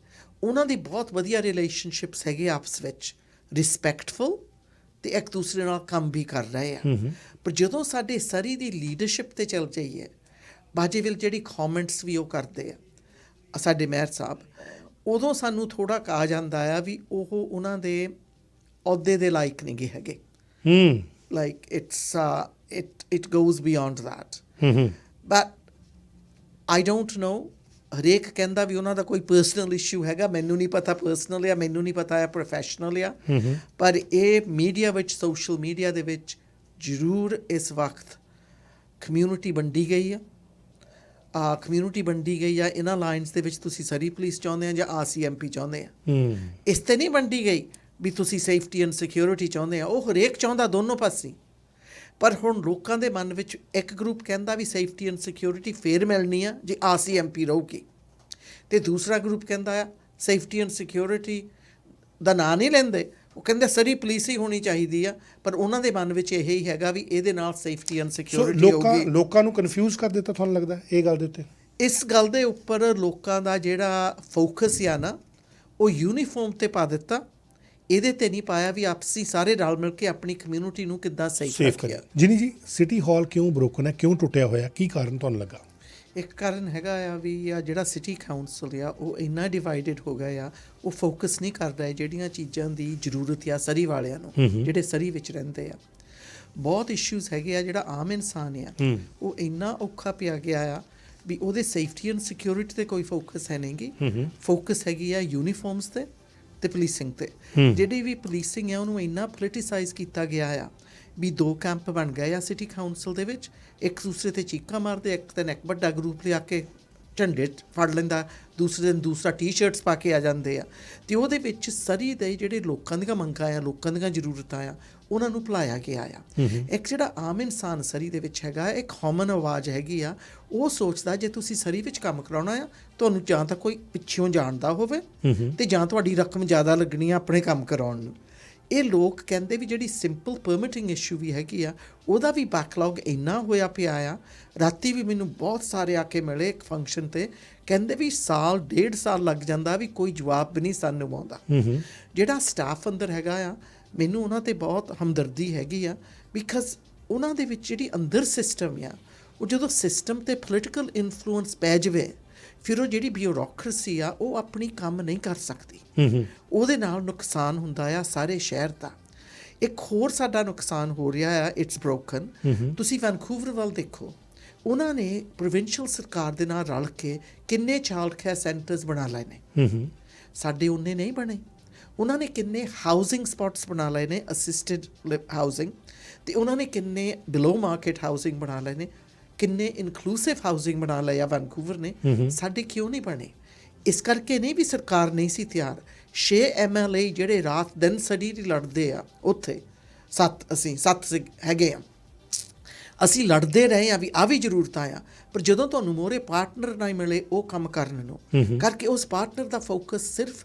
ਉਹਨਾਂ ਦੀ ਬਹੁਤ ਵਧੀਆ ਰਿਲੇਸ਼ਨਸ਼ਿਪਸ ਹੈਗੇ ਆਪਸ ਵਿੱਚ, ਰਿਸਪੈਕਟਫੁਲ, ਅਤੇ ਇੱਕ ਦੂਸਰੇ ਨਾਲ ਕੰਮ ਵੀ ਕਰ ਰਹੇ ਆ। ਪਰ ਜਦੋਂ ਸਾਡੇ ਸਰੀ ਦੀ ਲੀਡਰਸ਼ਿਪ 'ਤੇ ਚੱਲ ਜਾਈਏ, ਬਾਜੇਵਿਲ ਜਿਹੜੀ ਕਮੈਂਟਸ ਵੀ ਉਹ ਕਰਦੇ ਆ ਸਾਡੇ ਮੇਅਰ ਸਾਹਿਬ, ਉਦੋਂ ਸਾਨੂੰ ਥੋੜ੍ਹਾ ਕਹਾ ਜਾਂਦਾ ਆ ਵੀ ਉਹ ਉਹਨਾਂ ਦੇ ਅਹੁਦੇ ਦੇ ਲਾਇਕ ਨਹੀਂ ਗੇ ਹੈਗੇ। Like it goes beyond that. But I don't know, ਹਰੇਕ ਕਹਿੰਦਾ ਵੀ ਉਹਨਾਂ ਦਾ ਕੋਈ ਪਰਸਨਲ ਇਸ਼ੂ ਹੈਗਾ। ਮੈਨੂੰ ਨਹੀਂ ਪਤਾ ਪਰਸਨਲ ਆ, ਮੈਨੂੰ ਨਹੀਂ ਪਤਾ ਆ ਪ੍ਰੋਫੈਸ਼ਨਲ ਆ, ਪਰ ਇਹ ਮੀਡੀਆ ਵਿੱਚ, ਸੋਸ਼ਲ ਮੀਡੀਆ ਦੇ ਵਿੱਚ ਜ਼ਰੂਰ ਇਸ ਵਕਤ ਕਮਿਊਨਿਟੀ ਵੰਡੀ ਗਈ ਆ। ਕਮਿਊਨਿਟੀ ਵੰਡੀ ਗਈ ਆ ਇਹਨਾਂ ਲਾਈਨਸ ਦੇ ਵਿੱਚ, ਤੁਸੀਂ ਸਰੀ ਪੁਲਿਸ ਚਾਹੁੰਦੇ ਆ ਜਾਂ RCMP ਚਾਹੁੰਦੇ ਆ। ਇਸ 'ਤੇ ਨਹੀਂ ਵੰਡੀ ਗਈ ਵੀ ਤੁਸੀਂ ਸੇਫਟੀ ਐਂਡ ਸਿਕਿਉਰਿਟੀ ਚਾਹੁੰਦੇ ਆ। ਉਹ ਹਰੇਕ ਚਾਹੁੰਦਾ ਦੋਨੋਂ ਪਾਸੇ। ਪਰ ਹੁਣ ਲੋਕਾਂ ਦੇ ਮਨ ਵਿੱਚ ਇੱਕ ਗਰੁੱਪ ਕਹਿੰਦਾ ਵੀ ਸੇਫਟੀ ਐਂਡ ਸਿਕਿਉਰਿਟੀ ਫੇਰ ਮਿਲਣੀ ਆ ਜੇ RCMP ਰਹੂਗੀ, ਅਤੇ ਦੂਸਰਾ ਗਰੁੱਪ ਕਹਿੰਦਾ ਆ ਸੇਫਟੀ ਐਂਡ ਸਿਕਿਉਰਿਟੀ ਦਾ ਨਾਂ ਨਹੀਂ ਲੈਂਦੇ, ਉਹ ਕਹਿੰਦੇ ਸਾਰੀ ਪੁਲਿਸ ਹੀ ਹੋਣੀ ਚਾਹੀਦੀ ਆ, ਪਰ ਉਹਨਾਂ ਦੇ ਮਨ ਵਿੱਚ ਇਹ ਹੀ ਹੈਗਾ ਵੀ ਇਹਦੇ ਨਾਲ ਸੇਫਟੀ ਐਂਡ ਸਿਕਿਉਰਿਟੀ ਹੋਊਗੀ। ਲੋਕਾਂ ਨੂੰ ਕਨਫਿਊਜ਼ ਕਰ ਦਿੱਤਾ ਤੁਹਾਨੂੰ ਲੱਗਦਾ ਇਹ ਗੱਲ ਦੇ ਉੱਤੇ? ਇਸ ਗੱਲ ਦੇ ਉੱਪਰ ਲੋਕਾਂ ਦਾ ਜਿਹੜਾ ਫੋਕਸ ਆ ਨਾ, ਉਹ ਯੂਨੀਫਾਰਮ 'ਤੇ ਪਾ ਦਿੱਤਾ, ਇਹਦੇ 'ਤੇ ਨਹੀਂ ਪਾਇਆ ਵੀ ਆਪਸੀ ਸਾਰੇ ਰਲ ਮਿਲ ਕੇ ਆਪਣੀ ਕਮਿਊਨਿਟੀ ਨੂੰ ਕਿੱਦਾਂ ਸੇਫ ਰੱਖਿਆ। ਜਿਨੀ ਜੀ, ਸਿਟੀ ਹਾਲ ਕਿਉਂ ਬ੍ਰੋਕਨ ਹੈ, ਕਿਉਂ ਟੁੱਟਿਆ ਹੋਇਆ, ਕੀ ਕਾਰਨ ਤੁਹਾਨੂੰ ਲੱਗਾ? ਇੱਕ ਕਾਰਨ ਹੈਗਾ ਆ ਵੀ ਆ ਜਿਹੜਾ ਸਿਟੀ ਕਾਊਂਸਲ ਆ ਉਹ ਇੰਨਾ ਡਿਵਾਈਡਡ ਹੋ ਗਿਆ ਆ, ਉਹ ਫੋਕਸ ਨਹੀਂ ਕਰ ਰਿਹਾ ਜਿਹੜੀਆਂ ਚੀਜ਼ਾਂ ਦੀ ਜ਼ਰੂਰਤ ਆ ਸਰੀ ਵਾਲਿਆਂ ਨੂੰ, ਜਿਹੜੇ ਸਰੀ ਵਿੱਚ ਰਹਿੰਦੇ ਆ। ਬਹੁਤ ਇਸ਼ੂਜ਼ ਹੈਗੇ ਆ, ਜਿਹੜਾ ਆਮ ਇਨਸਾਨ ਆ ਉਹ ਇੰਨਾ ਔਖਾ ਪਿਆ ਗਿਆ ਆ ਵੀ ਉਹਦੇ ਸੇਫਟੀ ਐਂਡ ਸਿਕਿਉਰਿਟੀ 'ਤੇ ਕੋਈ ਫੋਕਸ ਹੈ ਨਹੀਂ ਗੀ। ਫੋਕਸ ਹੈਗੀ ਆ ਯੂਨੀਫਾਰਮਸ 'ਤੇ ਅਤੇ ਪੁਲਿਸਿੰਗ 'ਤੇ। ਜਿਹੜੀ ਵੀ ਪੁਲਿਸਿੰਗ ਹੈ ਉਹਨੂੰ ਇੰਨਾ ਪੋਲੀਟੀਸਾਈਜ਼ ਕੀਤਾ ਗਿਆ ਆ ਵੀ 2 ਕੈਂਪ ਬਣ ਗਏ ਆ ਸਿਟੀ ਕਾਊਂਸਲ ਦੇ ਵਿੱਚ, ਇੱਕ ਦੂਸਰੇ 'ਤੇ ਚੀਕਾਂ ਮਾਰਦੇ, ਇੱਕ ਦਿਨ ਇੱਕ ਵੱਡਾ ਗਰੁੱਪ ਲਿਆ ਕੇ ਝੰਡੇ ਫੜ ਲੈਂਦਾ, ਦੂਸਰੇ ਦਿਨ ਦੂਸਰਾ ਟੀ-ਸ਼ਰਟਸ ਪਾ ਕੇ ਆ ਜਾਂਦੇ ਆ, ਅਤੇ ਉਹਦੇ ਵਿੱਚ ਸਰੀ ਦੇ ਜਿਹੜੇ ਲੋਕਾਂ ਦੀਆਂ ਮੰਗਾਂ ਆ, ਲੋਕਾਂ ਦੀਆਂ ਜ਼ਰੂਰਤਾਂ ਆ, ਉਹਨਾਂ ਨੂੰ ਭੁਲਾਇਆ ਗਿਆ ਆ। ਇੱਕ ਜਿਹੜਾ ਆਮ ਇਨਸਾਨ ਸਰੀ ਦੇ ਵਿੱਚ ਹੈਗਾ, ਇੱਕ ਕਾਮਨ ਆਵਾਜ਼ ਹੈਗੀ ਆ, ਉਹ ਸੋਚਦਾ ਜੇ ਤੁਸੀਂ ਸਰੀ ਵਿੱਚ ਕੰਮ ਕਰਾਉਣਾ ਆ, ਤੁਹਾਨੂੰ ਜਾਂ ਤਾਂ ਕੋਈ ਪਿੱਛੋਂ ਜਾਣਦਾ ਹੋਵੇ ਅਤੇ ਜਾਂ ਤੁਹਾਡੀ ਰਕਮ ਜ਼ਿਆਦਾ ਲੱਗਣੀ ਆ ਆਪਣੇ ਕੰਮ ਕਰਾਉਣ ਨੂੰ। ਇਹ ਲੋਕ ਕਹਿੰਦੇ ਵੀ ਜਿਹੜੀ ਸਿੰਪਲ ਪਰਮਿਟਿੰਗ ਇਸ਼ੂ ਵੀ ਹੈਗੀ ਆ, ਉਹਦਾ ਵੀ ਬੈਕਲੌਗ ਇੰਨਾ ਹੋਇਆ ਪਿਆ ਆ। ਰਾਤੀ ਵੀ ਮੈਨੂੰ ਬਹੁਤ ਸਾਰੇ ਆ ਕੇ ਮਿਲੇ ਇੱਕ ਫੰਕਸ਼ਨ 'ਤੇ, ਕਹਿੰਦੇ ਵੀ ਸਾਲ 1.5 ਸਾਲ ਲੱਗ ਜਾਂਦਾ ਵੀ ਕੋਈ ਜਵਾਬ ਵੀ ਨਹੀਂ ਸਾਨੂੰ ਆਉਂਦਾ। ਜਿਹੜਾ ਸਟਾਫ ਅੰਦਰ ਹੈਗਾ ਆ, ਮੈਨੂੰ ਉਹਨਾਂ 'ਤੇ ਬਹੁਤ ਹਮਦਰਦੀ ਹੈਗੀ ਆ, ਬਿਕਾਜ਼ ਉਹਨਾਂ ਦੇ ਵਿੱਚ ਜਿਹੜੀ ਅੰਦਰ ਸਿਸਟਮ ਆ, ਉਹ ਜਦੋਂ ਸਿਸਟਮ 'ਤੇ ਪੋਲੀਟੀਕਲ ਇਨਫਲੂਐਂਸ ਪੈ ਜਾਵੇ, ਫਿਰ ਉਹ ਜਿਹੜੀ ਬਿਊਰੋਕਰੇਸੀ ਆ ਉਹ ਆਪਣੀ ਕੰਮ ਨਹੀਂ ਕਰ ਸਕਦੀ। ਉਹਦੇ ਨਾਲ ਨੁਕਸਾਨ ਹੁੰਦਾ ਆ ਸਾਰੇ ਸ਼ਹਿਰ ਦਾ। ਇੱਕ ਹੋਰ ਸਾਡਾ ਨੁਕਸਾਨ ਹੋ ਰਿਹਾ ਆ, ਇਟਸ ਬ੍ਰੋਕਨ। ਤੁਸੀਂ ਵੈਨਕੂਵਰ ਵੱਲ ਦੇਖੋ, ਉਹਨਾਂ ਨੇ ਪ੍ਰੋਵਿੰਸ਼ੀਅਲ ਸਰਕਾਰ ਦੇ ਨਾਲ ਰਲ ਕੇ ਕਿੰਨੇ ਚਾਈਲਡ ਕੇਅਰ ਸੈਂਟਰਸ ਬਣਾ ਲਏ ਨੇ, ਸਾਡੇ ਉਹਨੇ ਨਹੀਂ ਬਣੇ। ਉਹਨਾਂ ਨੇ ਕਿੰਨੇ ਹਾਊਸਿੰਗ ਸਪੌਟਸ ਬਣਾ ਲਏ ਨੇ, ਅਸਿਸਟਿਡ ਹਾਊਸਿੰਗ, ਅਤੇ ਉਹਨਾਂ ਨੇ ਕਿੰਨੇ ਬਿਲੋ ਮਾਰਕੀਟ ਹਾਊਸਿੰਗ ਬਣਾ ਲਏ ਨੇ, ਕਿੰਨੇ ਇਨਕਲੂਸਿਵ ਹਾਊਸਿੰਗ ਬਣਾ ਲਏ ਆ ਵੈਨਕੂਵਰ ਨੇ। ਸਾਡੇ ਕਿਉਂ ਨਹੀਂ ਬਣੇ? ਇਸ ਕਰਕੇ ਨਹੀਂ ਵੀ ਸਰਕਾਰ ਨਹੀਂ ਸੀ ਤਿਆਰ। 6 MLA ਜਿਹੜੇ ਰਾਤ ਦਿਨ ਸੜੀ ਲੜਦੇ ਆ ਉੱਥੇ, 7 ਹੈਗੇ ਆ, ਅਸੀਂ ਲੜਦੇ ਰਹੇ ਹਾਂ ਵੀ ਆਹ ਵੀ ਜ਼ਰੂਰਤਾਂ ਆ, ਪਰ ਜਦੋਂ ਤੁਹਾਨੂੰ ਮੋਹਰੇ ਪਾਰਟਨਰ ਨਾ ਮਿਲੇ ਉਹ ਕੰਮ ਕਰਨ ਨੂੰ, ਕਰਕੇ ਉਸ ਪਾਰਟਨਰ ਦਾ ਫੋਕਸ ਸਿਰਫ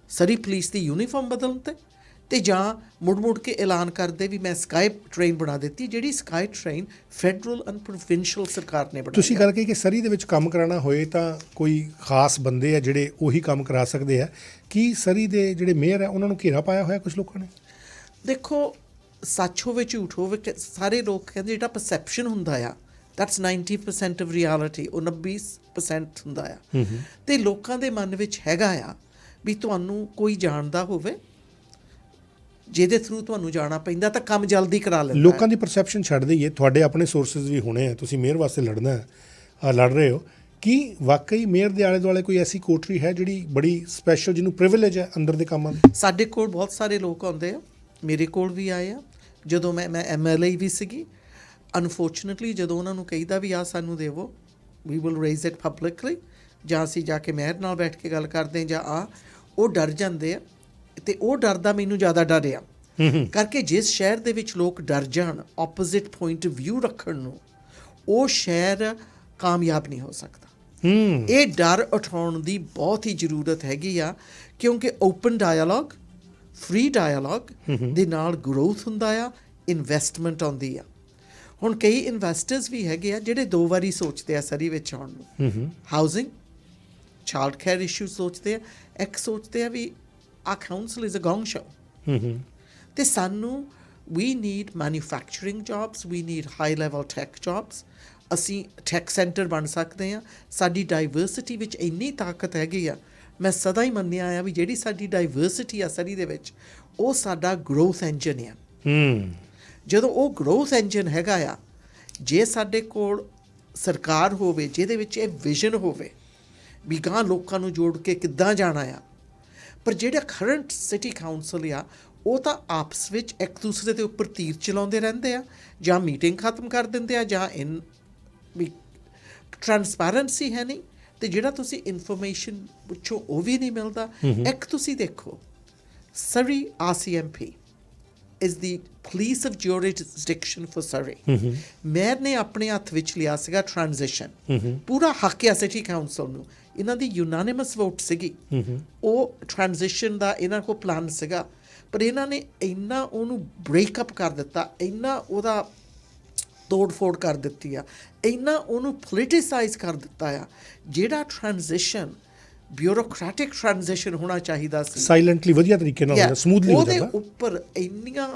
ਸਰੀ ਪੁਲਿਸ ਦੀ ਯੂਨੀਫਾਰਮ ਬਦਲਣ 'ਤੇ ਤੇ ਜਾਂ ਮੁੜ ਕੇ ਐਲਾਨ ਕਰਦੇ ਵੀ ਮੈਂ ਸਕਾਈ ਟ੍ਰੇਨ ਬਣਾ ਦਿੱਤੀ, ਜਿਹੜੀ sky train federal and provincial ਸਰਕਾਰ ਨੇ ਬਣਾਈ। ਤੁਸੀਂ ਗੱਲ ਕਹੀ ਕਿ ਸਰੀ ਦੇ ਵਿੱਚ ਕੰਮ ਕਰਾਉਣਾ ਹੋਏ ਤਾਂ ਕੋਈ ਖਾਸ ਬੰਦੇ ਆ ਜਿਹੜੇ ਉਹੀ ਕੰਮ ਕਰਾ ਸਕਦੇ ਆ। ਕੀ ਸਰੀ ਦੇ ਜਿਹੜੇ ਮੇਅਰ ਆ ਉਹਨਾਂ ਨੂੰ ਘੇਰਾ ਪਾਇਆ ਹੋਇਆ ਕੁਝ ਲੋਕਾਂ ਨੇ? ਦੇਖੋ, ਸੱਚ ਹੋਵੇ ਝੂਠ ਹੋਵੇ, ਸਾਰੇ ਲੋਕ ਕਹਿੰਦੇ ਜਿਹੜਾ ਪਰਸੈਪਸ਼ਨ ਹੁੰਦਾ ਆ ਦੈਟਸ 90% ਆਫ ਰਿਐਲਿਟੀ, ਉਹ 90% ਹੁੰਦਾ ਆ। ਤੇ ਲੋਕਾਂ ਦੇ ਮਨ ਵਿੱਚ ਹੈਗਾ ਆ ਵੀ ਤੁਹਾਨੂੰ ਕੋਈ ਜਾਣਦਾ ਹੋਵੇ ਜਿਹਦੇ ਥਰੂ ਤੁਹਾਨੂੰ ਜਾਣਾ ਪੈਂਦਾ ਤਾਂ ਕੰਮ ਜਲਦੀ ਕਰਾ ਲੈਂਦਾ। ਲੋਕਾਂ ਦੀ ਪਰਸੈਪਸ਼ਨ ਛੱਡ ਦਈਏ, ਤੁਹਾਡੇ ਆਪਣੇ ਸੋਰਸਿਸ ਵੀ ਹੋਣੇ ਆ, ਤੁਸੀਂ ਮੇਅਰ ਵਾਸਤੇ ਲੜ ਰਹੇ ਹੋ। ਕੀ ਵਾਕਈ ਮੇਅਰ ਦੇ ਆਲੇ ਦੁਆਲੇ ਕੋਈ ਐਸੀ ਕੋਠਰੀ ਹੈ ਜਿਹੜੀ ਬੜੀ ਸਪੈਸ਼ਲ, ਜਿਹਨੂੰ ਪ੍ਰਿਵਿਲੇਜ ਹੈ ਅੰਦਰ ਦੇ ਕੰਮਾਂ ਦੀ? ਸਾਡੇ ਕੋਲ ਬਹੁਤ ਸਾਰੇ ਲੋਕ ਆਉਂਦੇ ਆ, ਮੇਰੇ ਕੋਲ ਵੀ ਆਏ ਆ। ਜਦੋਂ ਮੈਂ MLA ਵੀ ਸੀਗੀ, ਅਨਫੋਰਚੂਨੇਟਲੀ ਜਦੋਂ ਉਹਨਾਂ ਨੂੰ ਕਹੀਦਾ ਵੀ ਆ ਸਾਨੂੰ ਦੇਵੋ, we will raise it publicly, ਜਾਂ ਅਸੀਂ ਜਾ ਕੇ ਮੇਅਰ ਨਾਲ ਬੈਠ ਕੇ ਗੱਲ ਕਰਦੇ ਜਾਂ ਉਹ ਡਰ ਜਾਂਦੇ ਆ। ਤੇ ਉਹ ਡਰ ਦਾ ਮੈਨੂੰ ਜ਼ਿਆਦਾ ਡਰ ਆ ਕਰਕੇ ਜਿਸ ਸ਼ਹਿਰ ਦੇ ਵਿੱਚ ਲੋਕ ਡਰ ਜਾਣ ਆਪੋਜ਼ਿਟ ਪੁਆਇੰਟ ਆਫ ਵਿਊ ਰੱਖਣ ਨੂੰ, ਉਹ ਸ਼ਹਿਰ ਕਾਮਯਾਬ ਨਹੀਂ ਹੋ ਸਕਦਾ। ਇਹ ਡਰ ਉਠਾਉਣ ਦੀ ਬਹੁਤ ਹੀ ਜ਼ਰੂਰਤ ਹੈਗੀ ਆ, ਕਿਉਂਕਿ ਓਪਨ ਡਾਇalogue, ਫ੍ਰੀ ਡਾਇalogue ਦੇ ਨਾਲ ਗਰੋਥ ਹੁੰਦਾ ਆ, ਇਨਵੈਸਟਮੈਂਟ ਆਉਂਦੀ ਆ। ਹੁਣ ਕਈ ਇਨਵੈਸਟਰਸ ਵੀ ਹੈਗੇ ਆ ਜਿਹੜੇ 2 ਵਾਰੀ ਸੋਚਦੇ ਆ ਸਰੀ ਵਿੱਚ ਆਉਣ ਨੂੰ। ਹਾਊਸਿੰਗ, ਚਾਈਲਡ ਕੇਅਰ ਇਸ਼ੂ ਸੋਚਦੇ ਆ, ਇੱਕ ਸੋਚਦੇ ਆ ਵੀ ਆ council is a gong show. ਤੇ ਸਾਨੂੰ ਵੀ need manufacturing jobs, we need high level tech jobs. ਅਸੀਂ ਟੈਕ ਸੈਂਟਰ ਬਣ ਸਕਦੇ ਹਾਂ। ਸਾਡੀ ਡਾਈਵਰਸਿਟੀ ਵਿੱਚ ਇੰਨੀ ਤਾਕਤ ਹੈਗੀ ਆ। ਮੈਂ ਸਦਾ ਹੀ ਮੰਨਿਆ ਆ ਵੀ ਜਿਹੜੀ ਸਾਡੀ ਡਾਈਵਰਸਿਟੀ ਆ ਸਰੀ ਦੇ ਵਿੱਚ, ਉਹ ਸਾਡਾ ਗਰੋਥ ਇੰਜਨ ਆ। ਜਦੋਂ ਉਹ ਗਰੋਥ ਇੰਜਨ ਹੈਗਾ ਆ, ਜੇ ਸਾਡੇ ਕੋਲ ਸਰਕਾਰ ਹੋਵੇ ਜਿਹਦੇ ਵਿੱਚ ਇਹ ਵਿਜ਼ਨ ਹੋਵੇ ਵੀ ਗਾਂ ਲੋਕਾਂ ਨੂੰ ਜੋੜ ਕੇ ਕਿੱਦਾਂ ਜਾਣਾ ਆ। ਪਰ ਜਿਹੜਾ ਕਰੰਟ ਸਿਟੀ ਕਾਉਂਸਲ ਆ, ਉਹ ਤਾਂ ਆਪਸ ਵਿੱਚ ਇੱਕ ਦੂਸਰੇ ਦੇ ਉੱਪਰ ਤੀਰ ਚਲਾਉਂਦੇ ਰਹਿੰਦੇ ਆ, ਜਾਂ ਮੀਟਿੰਗ ਖਤਮ ਕਰ ਦਿੰਦੇ ਆ, ਜਾਂ ਵੀ ਟਰਾਂਸਪੈਰੈਂਸੀ ਹੈ ਨਹੀਂ। ਤੇ ਜਿਹੜਾ ਤੁਸੀਂ ਇਨਫੋਰਮੇਸ਼ਨ ਪੁੱਛੋ ਉਹ ਵੀ ਨਹੀਂ ਮਿਲਦਾ। ਇੱਕ ਤੁਸੀਂ ਦੇਖੋ, ਸਰੀ RCMP is the police of jurisdiction for Surrey. Mayor ਨੇ ਆਪਣੇ ਹੱਥ ਵਿੱਚ ਲਿਆ ਸੀਗਾ ਟ੍ਰਾਂਜੀਸ਼ਨ, ਪੂਰਾ ਹੱਕ ਆ ਸਿਟੀ ਕਾਉਂਸਲ ਨੂੰ। ਇਹਨਾਂ ਦੀ ਯੂਨਾਨਿਮਸ ਵੋਟ ਸੀਗੀ, ਉਹ ਟ੍ਰਾਂਜੀਸ਼ਨ ਦਾ ਇਹਨਾਂ ਕੋਲ ਪਲਾਨ ਸੀਗਾ, ਪਰ ਇਹਨਾਂ ਨੇ ਇੰਨਾ ਉਹਨੂੰ ਬ੍ਰੇਕਅਪ ਕਰ ਦਿੱਤਾ, ਇੰਨਾ ਉਹਦਾ ਤੋੜ ਫੋੜ ਕਰ ਦਿੱਤੀ ਆ, ਇੰਨਾ ਉਹਨੂੰ ਪੋਲੀਟੀਸਾਈਜ਼ ਕਰ ਦਿੱਤਾ ਆ। ਜਿਹੜਾ ਟ੍ਰਾਂਜੀਸ਼ਨ ਬਿਊਰੋਕ੍ਰੈਟਿਕ ਟ੍ਰਾਂਜੀਸ਼ਨ ਹੋਣਾ ਚਾਹੀਦਾ ਸੀ, ਸਾਇਲੈਂਟਲੀ ਵਧੀਆ ਤਰੀਕੇ ਨਾਲ ਹੁੰਦਾ, ਸਮੂਥਲੀ ਹੋ ਜਾਂਦਾ, ਉਹਦੇ ਉੱਪਰ ਇੰਨੀਆਂ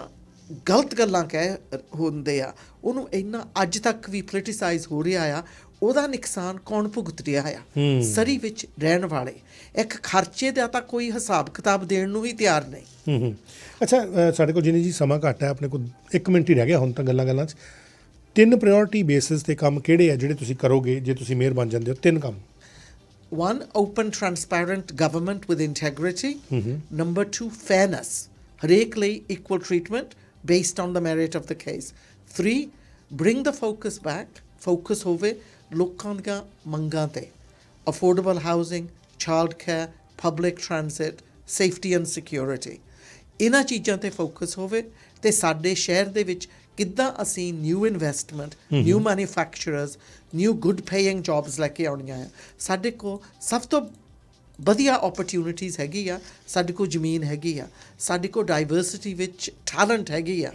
ਗਲਤ ਗੱਲਾਂ ਕਹਿ ਹੁੰਦੇ ਆ, ਉਹਨੂੰ ਇੰਨਾ ਅੱਜ ਤੱਕ ਵੀ ਪੋਲੀਟੀਸਾਈਜ਼ ਹੋ ਰਿਹਾ ਆ। ਉਹਦਾ ਨੁਕਸਾਨ ਕੌਣ ਭੁਗਤ ਰਿਹਾ ਆ? ਸਰੀ ਵਿੱਚ ਰਹਿਣ ਵਾਲੇ। ਇੱਕ ਖਰਚੇ ਦਾ ਤਾਂ ਕੋਈ ਹਿਸਾਬ ਕਿਤਾਬ ਦੇਣ ਨੂੰ ਹੀ ਤਿਆਰ ਨਹੀਂ। ਅੱਛਾ, ਸਾਡੇ ਕੋਲ ਜਿੰਨੀ ਜੀ ਸਮਾਂ ਘੱਟ ਹੈ, ਆਪਣੇ ਕੋਲ 1 ਮਿੰਟ ਹੀ ਰਹਿ ਗਿਆ ਹੁਣ ਤਾਂ ਗੱਲਾਂ 'ਚ। 3 ਪ੍ਰਾਇੋਰਟੀ ਬੇਸਿਸ 'ਤੇ ਕੰਮ ਕਿਹੜੇ ਆ ਜਿਹੜੇ ਤੁਸੀਂ ਕਰੋਗੇ ਜੇ ਤੁਸੀਂ ਮੇਅਰ ਬਣ ਜਾਂਦੇ ਹੋ? 3 ਕੰਮ। 1, open transparent government with integrity. Number 2, fairness, ਹਰੇਕ ਲਈ equal treatment based on the merit of the case. 3, bring the focus back, focus ਹੋਵੇ ਲੋਕਾਂ ਦੀਆਂ ਮੰਗਾਂ 'ਤੇ, affordable housing, child care, public transit, safety and security, ਇਹਨਾਂ ਚੀਜ਼ਾਂ 'ਤੇ ਫੋਕਸ ਹੋਵੇ। ਤੇ ਸਾਡੇ ਸ਼ਹਿਰ ਦੇ ਵਿੱਚ ਕਿੱਦਾਂ ਅਸੀਂ new investment, new manufacturers, new good paying jobs ਲੈ ਕੇ ਆਉਣੀਆਂ ਆ। ਸਾਡੇ ਕੋਲ ਸਭ ਤੋਂ ਵਧੀਆ ਓਪਰਚੁਨਿਟੀਜ਼ ਹੈਗੀ ਆ, ਸਾਡੇ ਕੋਲ ਜ਼ਮੀਨ ਹੈਗੀ ਆ, ਸਾਡੇ ਕੋਲ ਡਾਈਵਰਸਿਟੀ ਵਿੱਚ ਟੈਲੈਂਟ ਹੈਗੀ ਆ।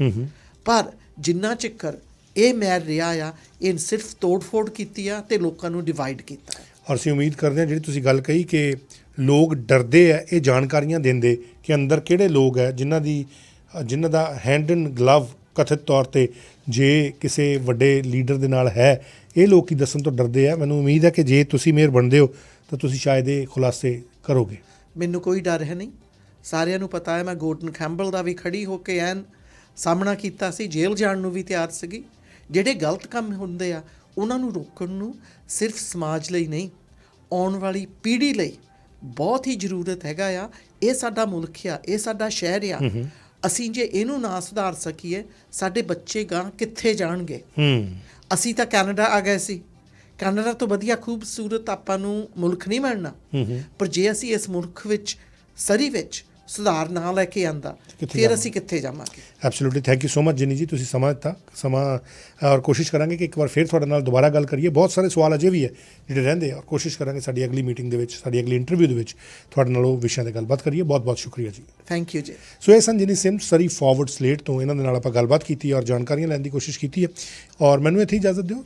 ਪਰ ਜਿੰਨਾ ਚਿਰ ਇਹ ਮੈਰ ਰਿਹਾ ਆ, ਇਹ ਸਿਰਫ ਤੋੜ ਫੋੜ ਕੀਤੀ ਆ ਤੇ ਲੋਕਾਂ ਨੂੰ ਡਿਵਾਈਡ ਕੀਤਾ। ਔਰ ਅਸੀਂ ਉਮੀਦ ਕਰਦੇ ਹਾਂ ਜਿਹੜੀ ਤੁਸੀਂ ਗੱਲ ਕਹੀ ਕਿ ਲੋਕ ਡਰਦੇ ਆ ਇਹ ਜਾਣਕਾਰੀਆਂ ਦਿੰਦੇ ਕਿ ਅੰਦਰ ਕਿਹੜੇ ਲੋਕ ਹੈ ਜਿਨ੍ਹਾਂ ਦਾ ਹੈਂਡ ਇਨ ਗਲਵ ਕਥਿਤ ਤੌਰ 'ਤੇ ਜੇ ਕਿਸੇ ਵੱਡੇ ਲੀਡਰ ਦੇ ਨਾਲ ਹੈ, ਇਹ ਲੋਕ ਦੱਸਣ ਤੋਂ ਡਰਦੇ ਆ। ਮੈਨੂੰ ਉਮੀਦ ਹੈ ਕਿ ਜੇ ਤੁਸੀਂ ਮੇਅਰ ਬਣਦੇ ਹੋ ਤਾਂ ਤੁਸੀਂ ਸ਼ਾਇਦ ਇਹ ਖੁਲਾਸੇ ਕਰੋਗੇ। ਮੈਨੂੰ ਕੋਈ ਡਰ ਹੈ ਨਹੀਂ, ਸਾਰਿਆਂ ਨੂੰ ਪਤਾ ਹੈ। ਮੈਂ ਗੋਰਡਨ ਕੈਂਪਬੈਲ ਦਾ ਵੀ ਖੜੀ ਹੋ ਕੇ ਐਨ ਸਾਹਮਣਾ ਕੀਤਾ ਸੀ, ਜੇਲ੍ਹ ਜਾਣ ਨੂੰ ਵੀ ਤਿਆਰ ਸੀਗੀ। ਜਿਹੜੇ ਗਲਤ ਕੰਮ ਹੁੰਦੇ ਆ ਉਹਨਾਂ ਨੂੰ ਰੋਕਣ ਨੂੰ ਸਿਰਫ ਸਮਾਜ ਲਈ ਨਹੀਂ, ਆਉਣ ਵਾਲੀ ਪੀੜ੍ਹੀ ਲਈ ਬਹੁਤ ਹੀ ਜ਼ਰੂਰਤ ਹੈਗਾ ਆ। ਇਹ ਸਾਡਾ ਮੁਲਕ ਆ, ਇਹ ਸਾਡਾ ਸ਼ਹਿਰ ਆ। ਅਸੀਂ ਜੇ ਇਹਨੂੰ ਨਾ ਸੁਧਾਰ ਸਕੀਏ, ਸਾਡੇ ਬੱਚੇ ਗਾਂ ਕਿੱਥੇ ਜਾਣਗੇ? ਅਸੀਂ ਤਾਂ ਕੈਨੇਡਾ ਆ ਗਏ ਸੀ, ਕੈਨੇਡਾ ਤੋਂ ਵਧੀਆ ਖੂਬਸੂਰਤ ਆਪਾਂ ਨੂੰ ਮੁਲਕ ਨਹੀਂ ਮਿਲਣਾ। ਪਰ ਜੇ ਅਸੀਂ ਇਸ ਮੁਲਕ ਵਿੱਚ, ਸਰੀ ਵਿੱਚ ਸੁਧਾਰ ਨਾ ਲੈ ਕੇ ਆਂਦਾ ਫਿਰ ਅਸੀਂ ਕਿੱਥੇ ਜਾਵਾਂਗੇ। Absolutely, thank you so much ਜਿਨੀ ਜੀ, ਤੁਸੀਂ ਸਮਾਂ ਦਿੱਤਾ। ਔਰ ਕੋਸ਼ਿਸ਼ ਕਰਾਂਗੇ ਕਿ ਇੱਕ ਵਾਰ ਫਿਰ ਤੁਹਾਡੇ ਨਾਲ ਦੁਬਾਰਾ ਗੱਲ ਕਰੀਏ। ਬਹੁਤ ਸਾਰੇ ਸਵਾਲ ਅਜੇ ਵੀ ਹੈ ਜਿਹੜੇ ਰਹਿੰਦੇ ਆ, ਔਰ ਕੋਸ਼ਿਸ਼ ਕਰਾਂਗੇ ਸਾਡੀ ਅਗਲੀ ਮੀਟਿੰਗ ਦੇ ਵਿੱਚ, ਸਾਡੀ ਅਗਲੀ ਇੰਟਰਵਿਊ ਦੇ ਵਿੱਚ ਤੁਹਾਡੇ ਨਾਲ ਉਹ ਵਿਸ਼ਿਆਂ 'ਤੇ ਗੱਲਬਾਤ ਕਰੀਏ। ਬਹੁਤ ਬਹੁਤ ਸ਼ੁਕਰੀਆ ਜੀ। ਥੈਂਕ ਯੂ ਜੀ। ਸੋ ਇਹ ਸਨ ਜਿਨੀ ਸਿਮਸ, ਸਰੀ ਫਾਰਵਰਡ ਸਲੇਟ ਤੋਂ। ਇਹਨਾਂ ਦੇ ਨਾਲ ਆਪਾਂ ਗੱਲਬਾਤ ਕੀਤੀ ਔਰ ਜਾਣਕਾਰੀਆਂ ਲੈਣ ਦੀ ਕੋਸ਼ਿਸ਼ ਕੀਤੀ ਹੈ। ਔਰ ਮੈਨੂੰ ਇੱਥੇ ਇਜਾਜ਼ਤ ਦਿਓ।